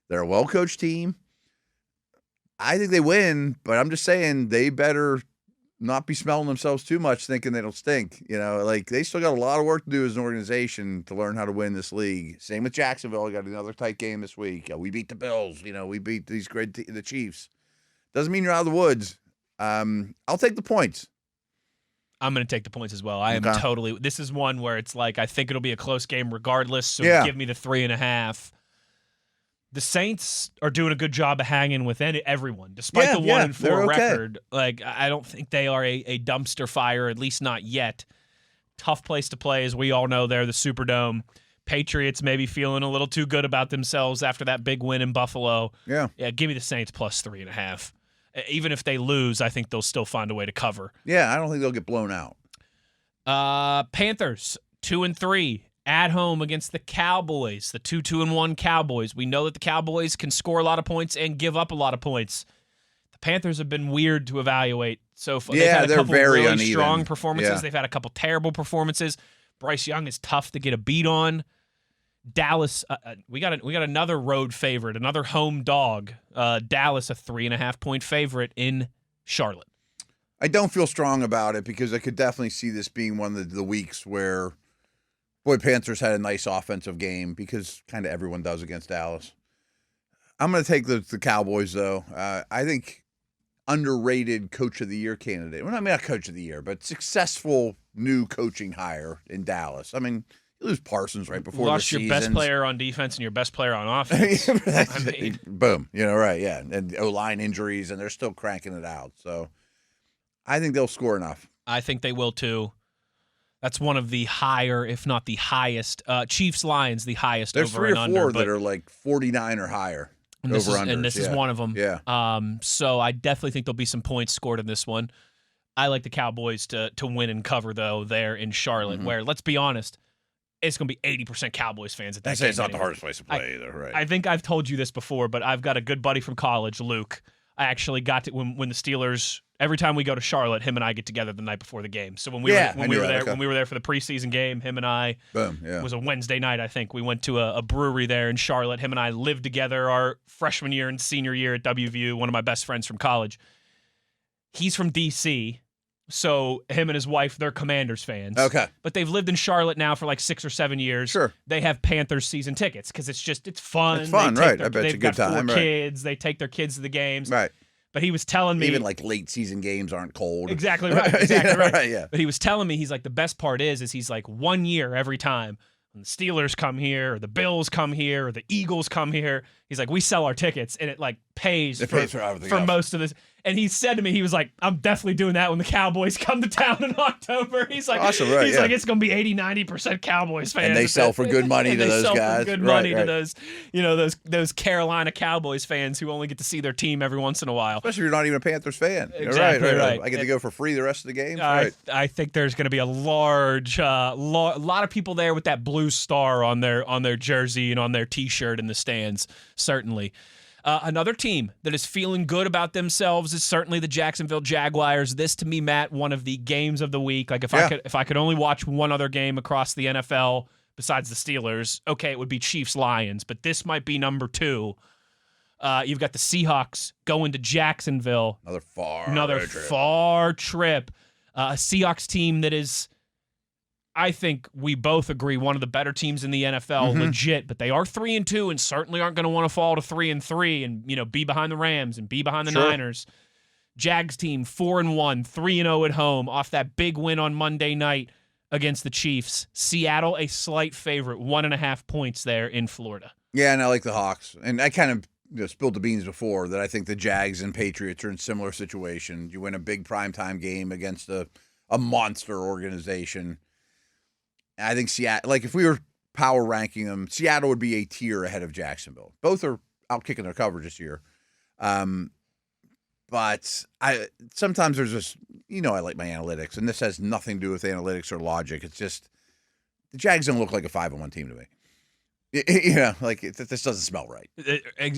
They're a well-coached team. I think they win, but I'm just saying they better not be smelling themselves too much thinking they don't stink. Like, they still got a lot of work to do as an organization to learn how to win this league. Same with Jacksonville. Got another tight game this week. We beat the Bills. We beat these the Chiefs. Doesn't mean you're out of the woods. I'll take the points. I'm going to take the points as well. I am totally. This is one where it's like, I think it'll be a close game regardless. So give me the 3.5. The Saints are doing a good job of hanging with everyone, despite the 1-4 record. Like, I don't think they are a dumpster fire, at least not yet. Tough place to play, as we all know. They're the Superdome. Patriots maybe feeling a little too good about themselves after that big win in Buffalo. Yeah. Give me the Saints plus 3.5. Even if they lose, I think they'll still find a way to cover. Yeah, I don't think they'll get blown out. Panthers 2-3 at home against the Cowboys, the 2-1 Cowboys. We know that the Cowboys can score a lot of points and give up a lot of points. The Panthers have been weird to evaluate so far. Yeah, They've had a they're couple very really uneven. strong performances. Yeah. They've had a couple terrible performances. Bryce Young is tough to get a beat on. Dallas, we got another road favorite, another home dog. Dallas, a 3.5 point favorite in Charlotte. I don't feel strong about it because I could definitely see this being one of the weeks where, Panthers had a nice offensive game because kind of everyone does against Dallas. I'm going to take the Cowboys, though. I think underrated Coach of the Year candidate. Well, I mean, not Coach of the Year, but successful new coaching hire in Dallas. I mean, you lose Parsons right before Lost the your best player on defense and your best player on offense. Boom. Right, yeah. And O-line injuries, and they're still cranking it out. So I think they'll score enough. I think they will, too. That's one of the higher, if not the highest. Chiefs-Lions, the highest There's over 3 and or under. 4 that are like 49 or higher. And this over-unders, is one of them. Yeah. So I definitely think there'll be some points scored in this one. I like the Cowboys to win and cover, though, there in Charlotte, where, let's be honest, it's going to be 80% Cowboys fans at that I game. say it's not the anyway. hardest place to play either, right? I think I've told you this before, but I've got a good buddy from college, Luke. I actually got to when the Steelers. Every time we go to Charlotte, him and I get together the night before the game. So when we were there for the preseason game, him and I, it was a Wednesday night, I think. We went to a brewery there in Charlotte. Him and I lived together our freshman year and senior year at WVU, one of my best friends from college. He's from D.C., so him and his wife, they're Commanders fans. Okay. But they've lived in Charlotte now for like 6 or 7 years. Sure. They have Panthers season tickets because it's fun. It's fun, right. I bet it's a good time. They've got 4 right. kids. They take their kids to the games. Right. But he was telling me. Even like late season games aren't cold. Exactly right. Exactly right. Right. Yeah. But he was telling me, he's like, the best part is he's like, 1 year every time when the Steelers come here or the Bills come here or the Eagles come here, he's like, we sell our tickets and it like pays for everything else. most of this. And he said to me, he was like, I'm definitely doing that when the Cowboys come to town in October. He's like, awesome, right, he's like, it's going to be 80-90% Cowboys fans. And they sell for good money to those guys. They sell for good money right. to those, those Carolina Cowboys fans who only get to see their team every once in a while. Especially if you're not even a Panthers fan. Exactly right. I get to go for free the rest of the games. I think there's going to be a large, lot of people there with that blue star on their jersey and on their T-shirt in the stands. Certainly. Another team that is feeling good about themselves is certainly the Jacksonville Jaguars. This, to me, Matt, one of the games of the week. Like if I could only watch one other game across the NFL besides the Steelers, okay, it would be Chiefs-Lions, but this might be number 2. You've got the Seahawks going to Jacksonville. Another far trip. A Seahawks team that is, I think we both agree, one of the better teams in the NFL, legit, but they are 3-2 and certainly aren't going to want to fall to 3-3 and be behind the Rams and be behind the Niners. Jags team 4-1, 3-0 at home off that big win on Monday night against the Chiefs. Seattle a slight favorite, 1.5 points there in Florida. Yeah, and I like the Hawks. And I kind of spilled the beans before that I think the Jags and Patriots are in similar situations. You win a big primetime game against a monster organization. I think Seattle, like if we were power ranking them, Seattle would be a tier ahead of Jacksonville. Both are out kicking their coverage this year. But sometimes there's this, I like my analytics, and this has nothing to do with analytics or logic. It's just the Jags don't look like a 5-1 team to me. This doesn't smell right.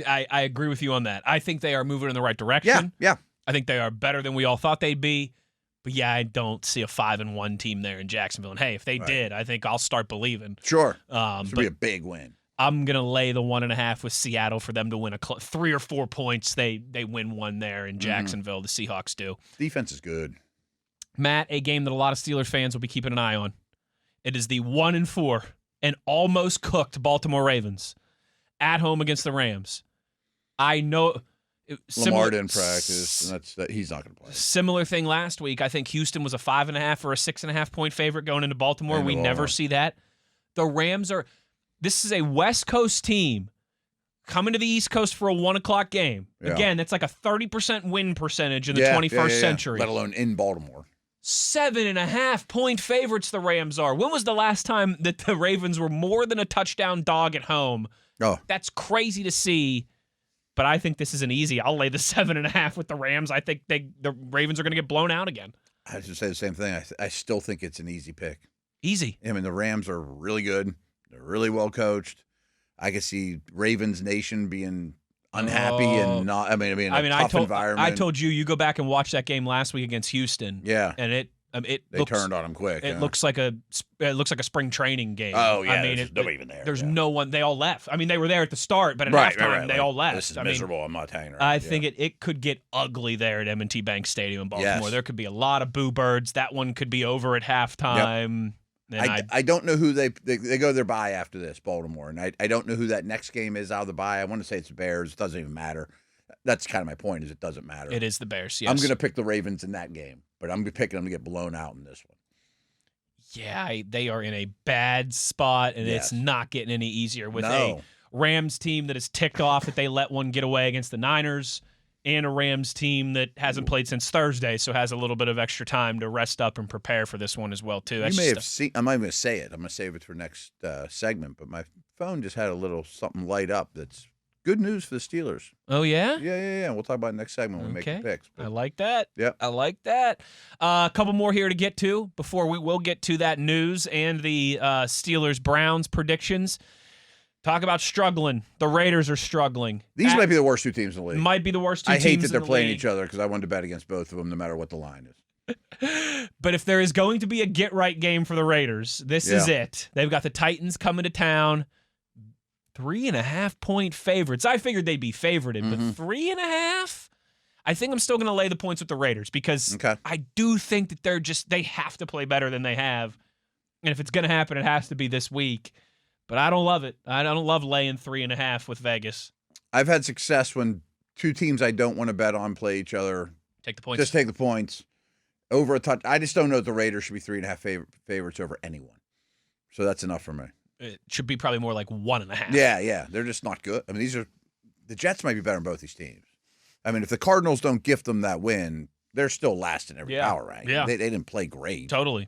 I agree with you on that. I think they are moving in the right direction. Yeah. I think they are better than we all thought they'd be. But yeah, I don't see a 5-1 team there in Jacksonville. And hey, if they did, I think I'll start believing. Sure. This would be a big win. I'm gonna lay the 1.5 with Seattle for them to win 3 or 4 points. They win one there in Jacksonville. The Seahawks do. Defense is good. Matt, a game that a lot of Steelers fans will be keeping an eye on. It is the 1-4 and almost cooked Baltimore Ravens at home against the Rams. I know. Lamar didn't practice, and he's not going to play. Similar thing last week. I think Houston was a 5.5 or a 6.5 point favorite going into Baltimore. We never see that. The Rams are. This is a West Coast team coming to the East Coast for a 1:00 game. Yeah. Again, that's like a 30% win percentage in the 21st century. Let alone in Baltimore. 7.5 point favorites the Rams are. When was the last time that the Ravens were more than a touchdown dog at home? Oh, that's crazy to see. But I think this is an easy. I'll lay the 7.5 with the Rams. I think the Ravens are going to get blown out again. I should say the same thing. I still think it's an easy pick. Easy. I mean, the Rams are really good. They're really well coached. I can see Ravens Nation being unhappy and not. I mean, tough environment. I told you go back and watch that game last week against Houston. Yeah, and they turned on them quick. It looks like a spring training game. Oh yeah, I mean, there's nobody even there. There's no one. They all left. I mean, they were there at the start, but at halftime they all left. This is miserable. I'm not hanging around. I think it could get ugly there at M&T Bank Stadium in Baltimore. Yes. There could be a lot of boo birds. That one could be over at halftime. Yep. I don't know who they go their bye after this, Baltimore, and I don't know who that next game is out of the bye. I want to say it's the Bears. It doesn't even matter. That's kind of my point. Is it doesn't matter. It is the Bears. Yes. I'm going to pick the Ravens in that game, but I'm picking them to get blown out in this one. Yeah, they are in a bad spot, and it's not getting any easier with a Rams team that is ticked off that they let one get away against the Niners, and a Rams team that hasn't played since Thursday, so has a little bit of extra time to rest up and prepare for this one as well, too. You may have seen. I'm not even going to say it. I'm going to save it for next segment. But my phone just had a little something light up that's good news for the Steelers. Oh, yeah? Yeah. We'll talk about it next segment when we make the picks. I like that. Yep. I like that. A couple more here to get to before we will get to that news and the Steelers-Browns predictions. Talk about struggling. The Raiders are struggling. These might be the worst two teams in the league. Might be the worst two I teams hate that in they're the playing league. each other because I wanted to bet against both of them no matter what the line is. But if there is going to be a get-right game for the Raiders, this is it. They've got the Titans coming to town. 3.5-point favorites. I figured they'd be favorited, but 3.5? I think I'm still going to lay the points with the Raiders because I do think that they have to play better than they have. And if it's going to happen, it has to be this week. But I don't love it. I don't love laying 3.5 with Vegas. I've had success when two teams I don't want to bet on play each other. Take the points. Just take the points. Over a touch. I just don't know if the Raiders should be 3.5 favorites over anyone. So that's enough for me. It should be probably more like 1.5. Yeah. They're just not good. I mean, the Jets might be better than both these teams. I mean, if the Cardinals don't gift them that win, they're still last in every power rank. Yeah. They didn't play great. Totally.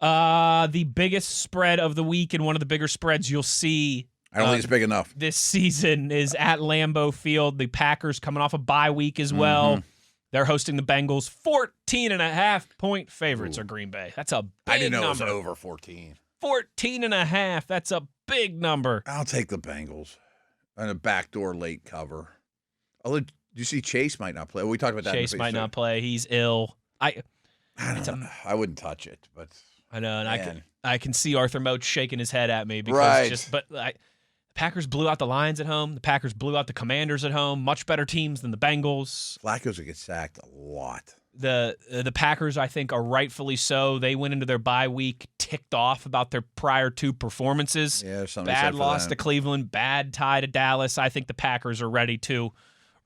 The biggest spread of the week and one of the bigger spreads you'll see. I don't think it's big enough. This season is at Lambeau Field. The Packers coming off a bye week as well. They're hosting the Bengals. 14.5-point favorites are Green Bay. That's a big number. I didn't know it was over 14. 14.5. That's a big number. I'll take the Bengals and a backdoor late cover. Although, do you see Chase might not play? We talked about that. Chase might not play. He's ill. I don't know. I wouldn't touch it, but I know, and I can see Arthur Moat shaking his head at me because the Packers blew out the Lions at home. The Packers blew out the Commanders at home. Much better teams than the Bengals. Flacco's will get sacked a lot. The Packers, I think, are rightfully so. They went into their bye week ticked off about their prior two performances. Yeah, there's something bad loss to Cleveland, bad tie to Dallas. I think the Packers are ready to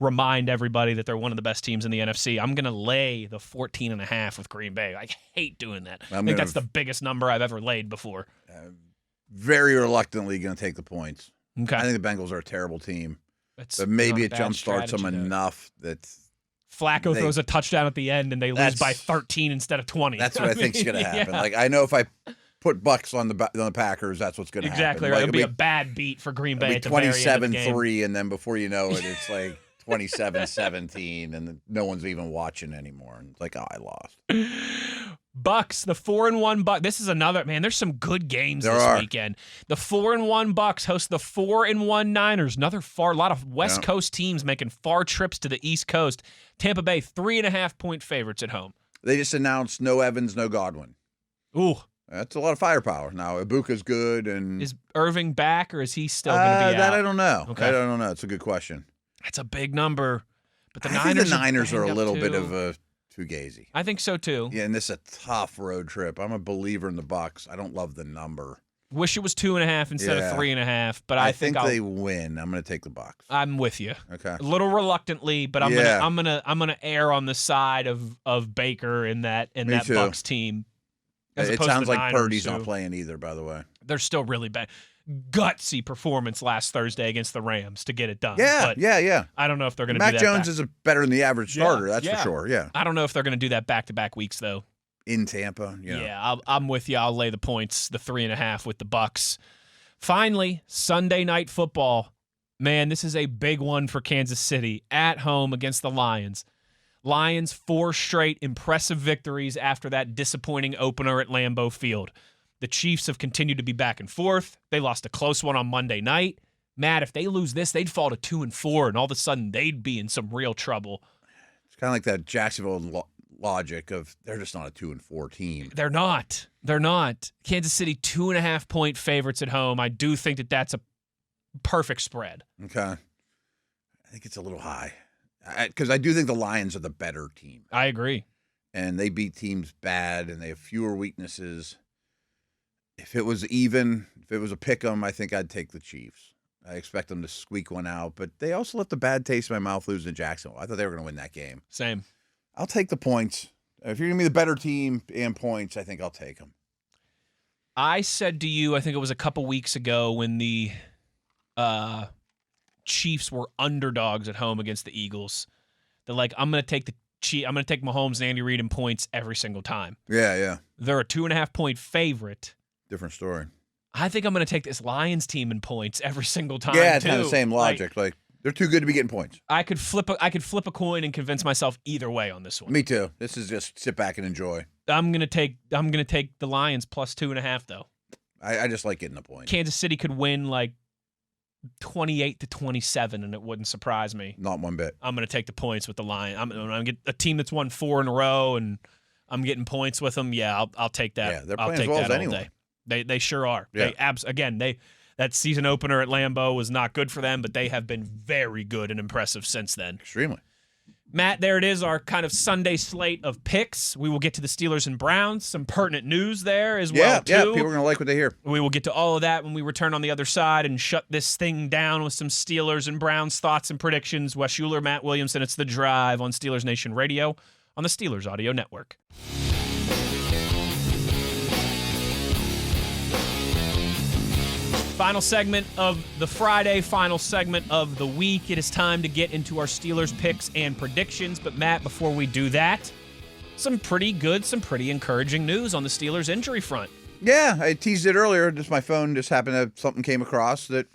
remind everybody that they're one of the best teams in the NFC. I'm going to lay the 14.5 with Green Bay. I hate doing that. I think that's the biggest number I've ever laid before. Very reluctantly going to take the points. Okay. I think the Bengals are a terrible team. But maybe it jumpstarts them enough that Flacco throws a touchdown at the end and they lose by 13 instead of 20. That's what I think's going to happen. Yeah. Like, I know if I put bucks on the Packers, that's what's going to happen. Exactly. Right. It'll be a bad beat for Green Bay. It'll be 27-3, and then before you know it, it's like 27-17, and no one's even watching anymore. And it's like, oh, I lost. Bucks, the 4-1 Bucks. This is another, man, there's some good games weekend. The 4-1 Bucks host the 4-1 Niners. Another lot of West Coast teams making far trips to the East Coast. Tampa Bay, 3.5-point favorites at home. They just announced no Evans, no Godwin. Ooh. That's a lot of firepower. Now, Ibuka's good. And is Irving back, or is he still going to be out? That I don't know. Okay. I don't know. It's a good question. That's a big number. But I think the Niners are a little bit of a fugazi. I think so, too. Yeah, and this is a tough road trip. I'm a believer in the Bucks. I don't love the number. Wish it was 2.5 instead of 3.5, but I think they win. I'm going to take the Bucks. I'm with you. Okay. A little reluctantly, but I'm gonna err on the side of Baker in that Bucks team. It sounds like Purdy's not playing either, by the way. They're still really bad. Gutsy performance last Thursday against the Rams to get it done. Yeah. I don't know if they're going to do that. Mac Jones is better than the average starter, that's for sure, yeah. I don't know if they're going to do that back-to-back weeks, though. In Tampa, Yeah, I'm with you. I'll lay the points, the 3.5 with the Bucks. Finally, Sunday Night Football. Man, this is a big one for Kansas City at home against the Lions. Lions 4 straight impressive victories after that disappointing opener at Lambeau Field. The Chiefs have continued to be back and forth. They lost a close one on Monday night. Matt, if they lose this, they'd fall to 2-4, and all of a sudden they'd be in some real trouble. It's kind of like that Jacksonville logic of they're just not a 2-4 team. They're not. Kansas City 2.5-point favorites at home. I do think that that's a perfect spread. Okay. I think it's a little high. Because I do think the Lions are the better team. I agree. And they beat teams bad, and they have fewer weaknesses. If it was even, if it was a pick 'em, I think I'd take the Chiefs. I expect them to squeak one out, but they also let the bad taste in my mouth lose to Jacksonville. I thought they were going to win that game. Same. I'll take the points. If you're going to be the better team and points, I think I'll take them. I said to you, I think it was a couple weeks ago when the Chiefs were underdogs at home against the Eagles. They're like, I'm going to take Mahomes and Andy Reid in points every single time. Yeah. They're a 2.5-point favorite. Different story. I think I'm going to take this Lions team in points every single time. Yeah, it's too. kind of the same logic. Like they're too good to be getting points. I could flip a coin and convince myself either way on this one. Me too. This is just sit back and enjoy. I'm gonna take the Lions plus 2.5 though. I just like getting the point. Kansas City could win like 28-27, and it wouldn't surprise me. Not one bit. I'm gonna take the points with the Lions. I'm gonna get a team that's won 4 in a row, and I'm getting points with them. Yeah, I'll take that. Yeah, they're I'll playing take as well that as all anyone. day. They sure are. Yeah. That season opener at Lambeau was not good for them, but they have been very good and impressive since then. Extremely. Matt, there it is, our kind of Sunday slate of picks. We will get to the Steelers and Browns, some pertinent news there as well, too. Yeah, people are going to like what they hear. We will get to all of that when we return on the other side and shut this thing down with some Steelers and Browns thoughts and predictions. Wes Uhler, Matt Williamson, it's The Drive on Steelers Nation Radio on the Steelers Audio Network. Final segment of the Friday, final segment of the week. It is time to get into our Steelers picks and predictions. But, Matt, before we do that, some pretty encouraging news on the Steelers injury front. Yeah, I teased it earlier. Just my phone just happened to, something came across that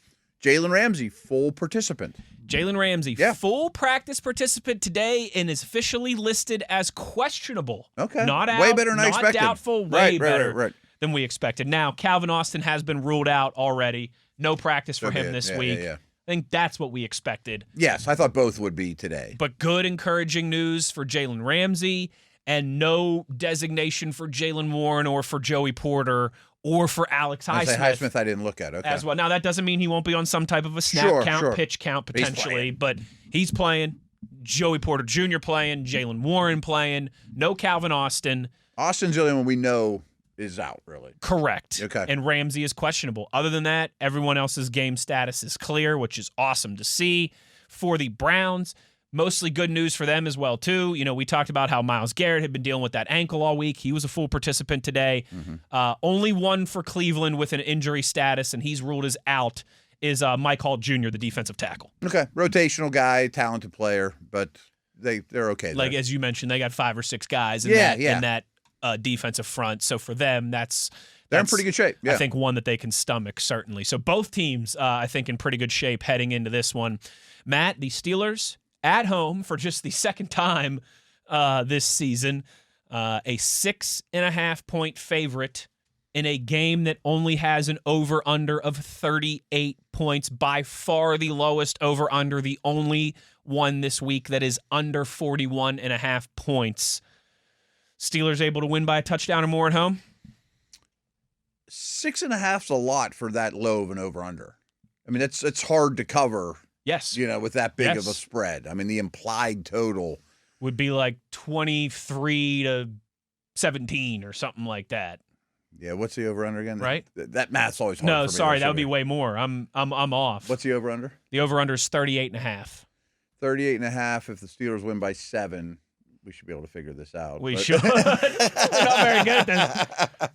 Jalen Ramsey, full participant. Jalen Ramsey, full practice participant today and is officially listed as questionable. Okay. Not out, way better than I not expected. Doubtful, way better. Right. Than we expected. Now, Calvin Austin has been ruled out already. No practice for him this week. Yeah. I think that's what we expected. Yes, I thought both would be today. But good, encouraging news for Jalen Ramsey, and no designation for Jalen Warren or for Joey Porter or for Alex Highsmith. Highsmith I didn't look at. Okay. As well. Now, that doesn't mean he won't be on some type of a snap count, pitch count potentially, but he's playing. Joey Porter Jr. playing, Jalen Warren playing, no Calvin Austin. Austin's the only one we know is out, really. Correct. Okay. And Ramsey is questionable. Other than that, everyone else's game status is clear, which is awesome to see. For the Browns, mostly good news for them as well, too. You know, we talked about how Myles Garrett had been dealing with that ankle all week. He was a full participant today. Mm-hmm. Only one for Cleveland with an injury status, and he's ruled as out, is Mike Hall Jr., the defensive tackle. Okay. Rotational guy, talented player, but they're okay. Like, as you mentioned, they got 5 or 6 guys in that defensive front. So for them, they're in pretty good shape. Yeah. I think one that they can stomach, certainly. So both teams, I think, in pretty good shape heading into this one. Matt, the Steelers at home for just the second time this season, a 6.5-point favorite in a game that only has an over-under of 38 points, by far the lowest over-under, the only one this week that is under 41.5 points. Steelers able to win by a touchdown or more at home? 6.5's a lot for that low of an over-under. I mean, it's hard to cover. Yes. You know, with that big of a spread. I mean, the implied total would be like 23-17 or something like that. Yeah, what's the over-under again? Right? That math's always hard. No, for me. sorry, that would be way more. I'm off. What's the over-under? The over-under is 38.5. 38.5. If the Steelers win by 7, we should be able to figure this out. We should. We're not very good at this.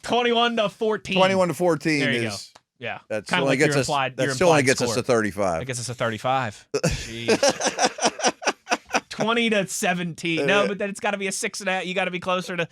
21-14. 21-14 there you is. Go. Yeah. That kind still of like gets your us. implied. That your still only implied gets score. us to 35. That gets us to 35. Jeez. 20-17. No, but then it's got to be a 6.5. You got to be closer to.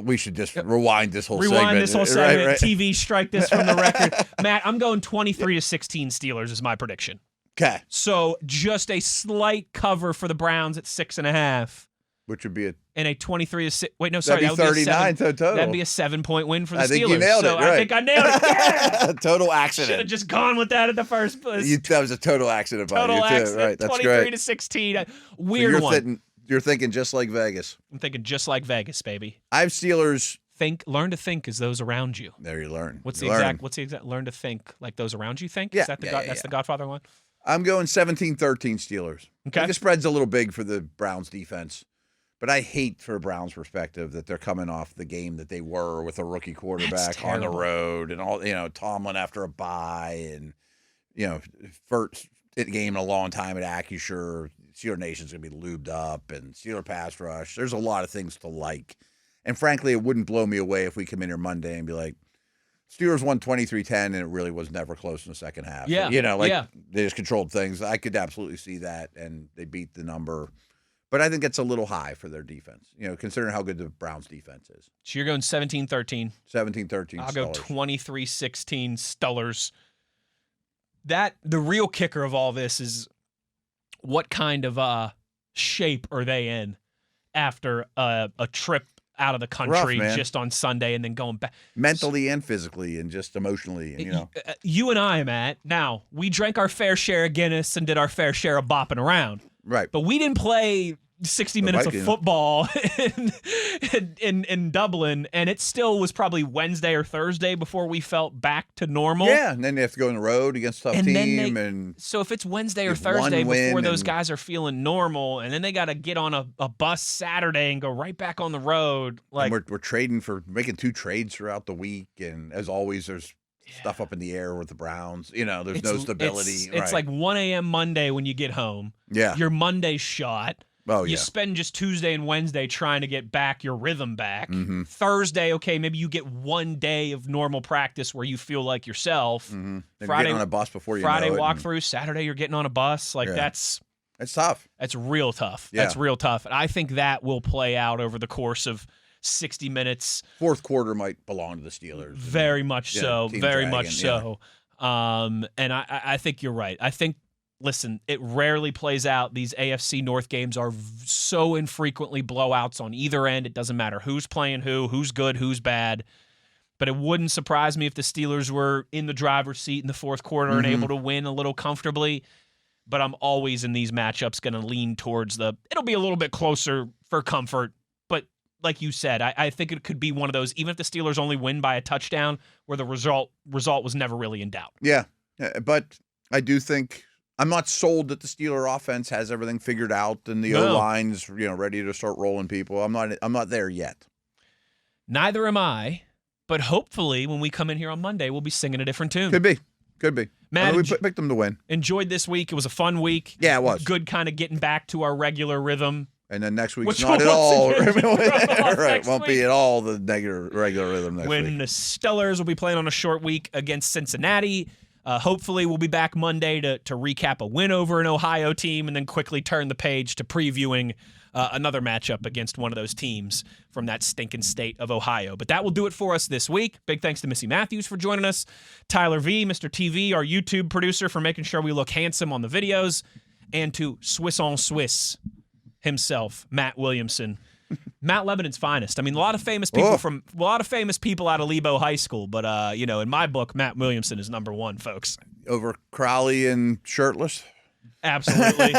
We should just rewind this whole segment. Rewind this whole segment. Right. TV strike this from the record. Matt, I'm going 23-16 Steelers is my prediction. Okay. So just a slight cover for the Browns at 6.5. Which would be and a 23-6. Wait, no, sorry. That'd be 39 total. That'd be a 7-point win for the Steelers. I think you nailed it. Right. I think I nailed it. Yeah! Total accident. Should have just gone with that at the first place. That was a total accident by you, accident. too. Right. That's 23-16. Weird so one. You're thinking just like Vegas. I'm thinking just like Vegas, baby. I have Steelers. Learn to think as those around you. There you learn. What's the exact? Learn to think like those around you think? Yeah. Is that that's the Godfather one? I'm going 17-13 Steelers. Okay. The spread's a little big for the Browns defense. But I hate, for a Browns perspective, that they're coming off the game that they were with a rookie quarterback on the road and all, Tomlin after a bye and, first game in a long time at Acusure. Steeler Nation's going to be lubed up and Steeler pass rush. There's a lot of things to like. And frankly, it wouldn't blow me away if we come in here Monday and be like, Steelers won 23-10 and it really was never close in the second half. Yeah. They just controlled things. I could absolutely see that and they beat the number. But I think it's a little high for their defense, considering how good the Browns' defense is. So you're going 17-13. 17-13. I'll go 23-16 Steelers. The real kicker of all this is what kind of shape are they in after a trip out of the country just on Sunday and then going back. Mentally and physically and just emotionally. You and I, Matt, now, we drank our fair share of Guinness and did our fair share of bopping around. Right. But we didn't play 60 minutes of football in Dublin, and it still was probably Wednesday or Thursday before we felt back to normal. Yeah, and then they have to go on the road against a tough team. So if it's Wednesday or Thursday before those guys are feeling normal, and then they got to get on a bus Saturday and go right back on the road. Like and we're trading making 2 trades throughout the week, and as always, there's stuff up in the air with the Browns. There's no stability. It's like 1 a.m. Monday when you get home. Yeah. Your Monday's shot. Oh, yeah. You spend just Tuesday and Wednesday trying to get back your rhythm back. Mm-hmm. Thursday, okay, maybe you get 1 day of normal practice where you feel like yourself. Mm-hmm. Friday on a bus before Friday walkthrough. Saturday you're getting on a bus. That's tough. That's real tough. Yeah. That's real tough. And I think that will play out over the course of 60 minutes. Fourth quarter might belong to the Steelers. Very much so. Very much so. Yeah. And I think you're right. I think, listen, it rarely plays out. These AFC North games are so infrequently blowouts on either end. It doesn't matter who's playing who's good, who's bad. But it wouldn't surprise me if the Steelers were in the driver's seat in the fourth quarter and able to win a little comfortably. But I'm always in these matchups going to lean towards it'll be a little bit closer for comfort. But like you said, I think it could be one of those, even if the Steelers only win by a touchdown, where the result was never really in doubt. Yeah, but I do think I'm not sold that the Steeler offense has everything figured out and the O-line's ready to start rolling people. I'm not there yet. Neither am I, but hopefully when we come in here on Monday, we'll be singing a different tune. Could be. Matt, we picked them to win. Enjoyed this week. It was a fun week. Yeah, it was. Good kind of getting back to our regular rhythm. And then next week's Which not at all. Right, won't be at all the regular rhythm next week. When the Steelers will be playing on a short week against Cincinnati. Hopefully we'll be back Monday to recap a win over an Ohio team and then quickly turn the page to previewing another matchup against one of those teams from that stinking state of Ohio. But that will do it for us this week. Big thanks to Missy Matthews for joining us. Tyler V, Mr. TV, our YouTube producer, for making sure we look handsome on the videos. And to Swiss on Swiss himself, Matt Williamson. Mount Lebanon's finest. I mean, a lot of famous people out of Lebo High School, but in my book, Matt Williamson is number one, folks. Over Crowley and shirtless. Absolutely.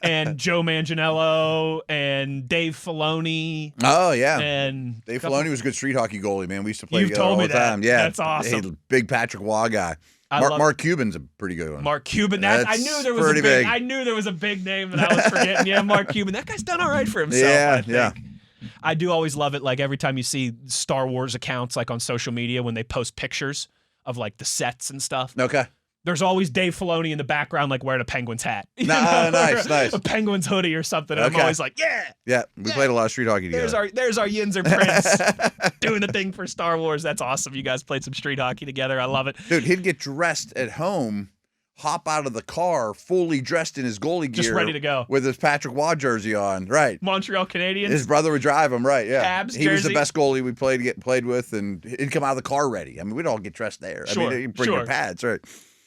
And Joe Manganiello and Dave Filoni. Oh yeah, and Dave Filoni was a good street hockey goalie, man. We used to play together all the time. Yeah, that's awesome. Hey, big Patrick Waugh guy. Mark Cuban's a pretty good one. Mark Cuban. I knew there was big. I knew there was a big name that I was forgetting. Yeah, Mark Cuban. That guy's done all right for himself. Yeah, I think. yeah. I do always love it. Like every time you see Star Wars accounts, like on social media, when they post pictures of like the sets and stuff. Okay. There's always Dave Filoni in the background, like wearing a Penguins hat. Nice. A Penguins hoodie or something. And I'm always like, yeah. Yeah, we played a lot of street hockey together. There's our Yinzer Prince doing the thing for Star Wars. That's awesome. You guys played some street hockey together. I love it. Dude, he'd get dressed at home, hop out of the car, fully dressed in his goalie gear. Just ready to go. With his Patrick Waugh jersey on. Right. Montreal Canadiens. His brother would drive him, right, yeah. Habs he was the jersey. best goalie we played with, and he'd come out of the car ready. I mean, we'd all get dressed there. I mean, you'd bring your pads, right.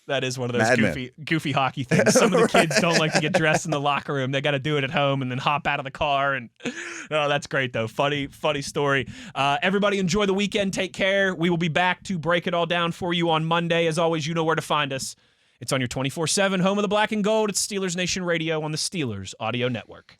That is one of those goofy hockey things. Some of the kids don't like to get dressed in the locker room. They got to do it at home and then hop out of the car. And that's great, though. Funny story. Everybody enjoy the weekend. Take care. We will be back to break it all down for you on Monday. As always, you know where to find us. It's on your 24/7 home of the black and gold. It's Steelers Nation Radio on the Steelers Audio Network.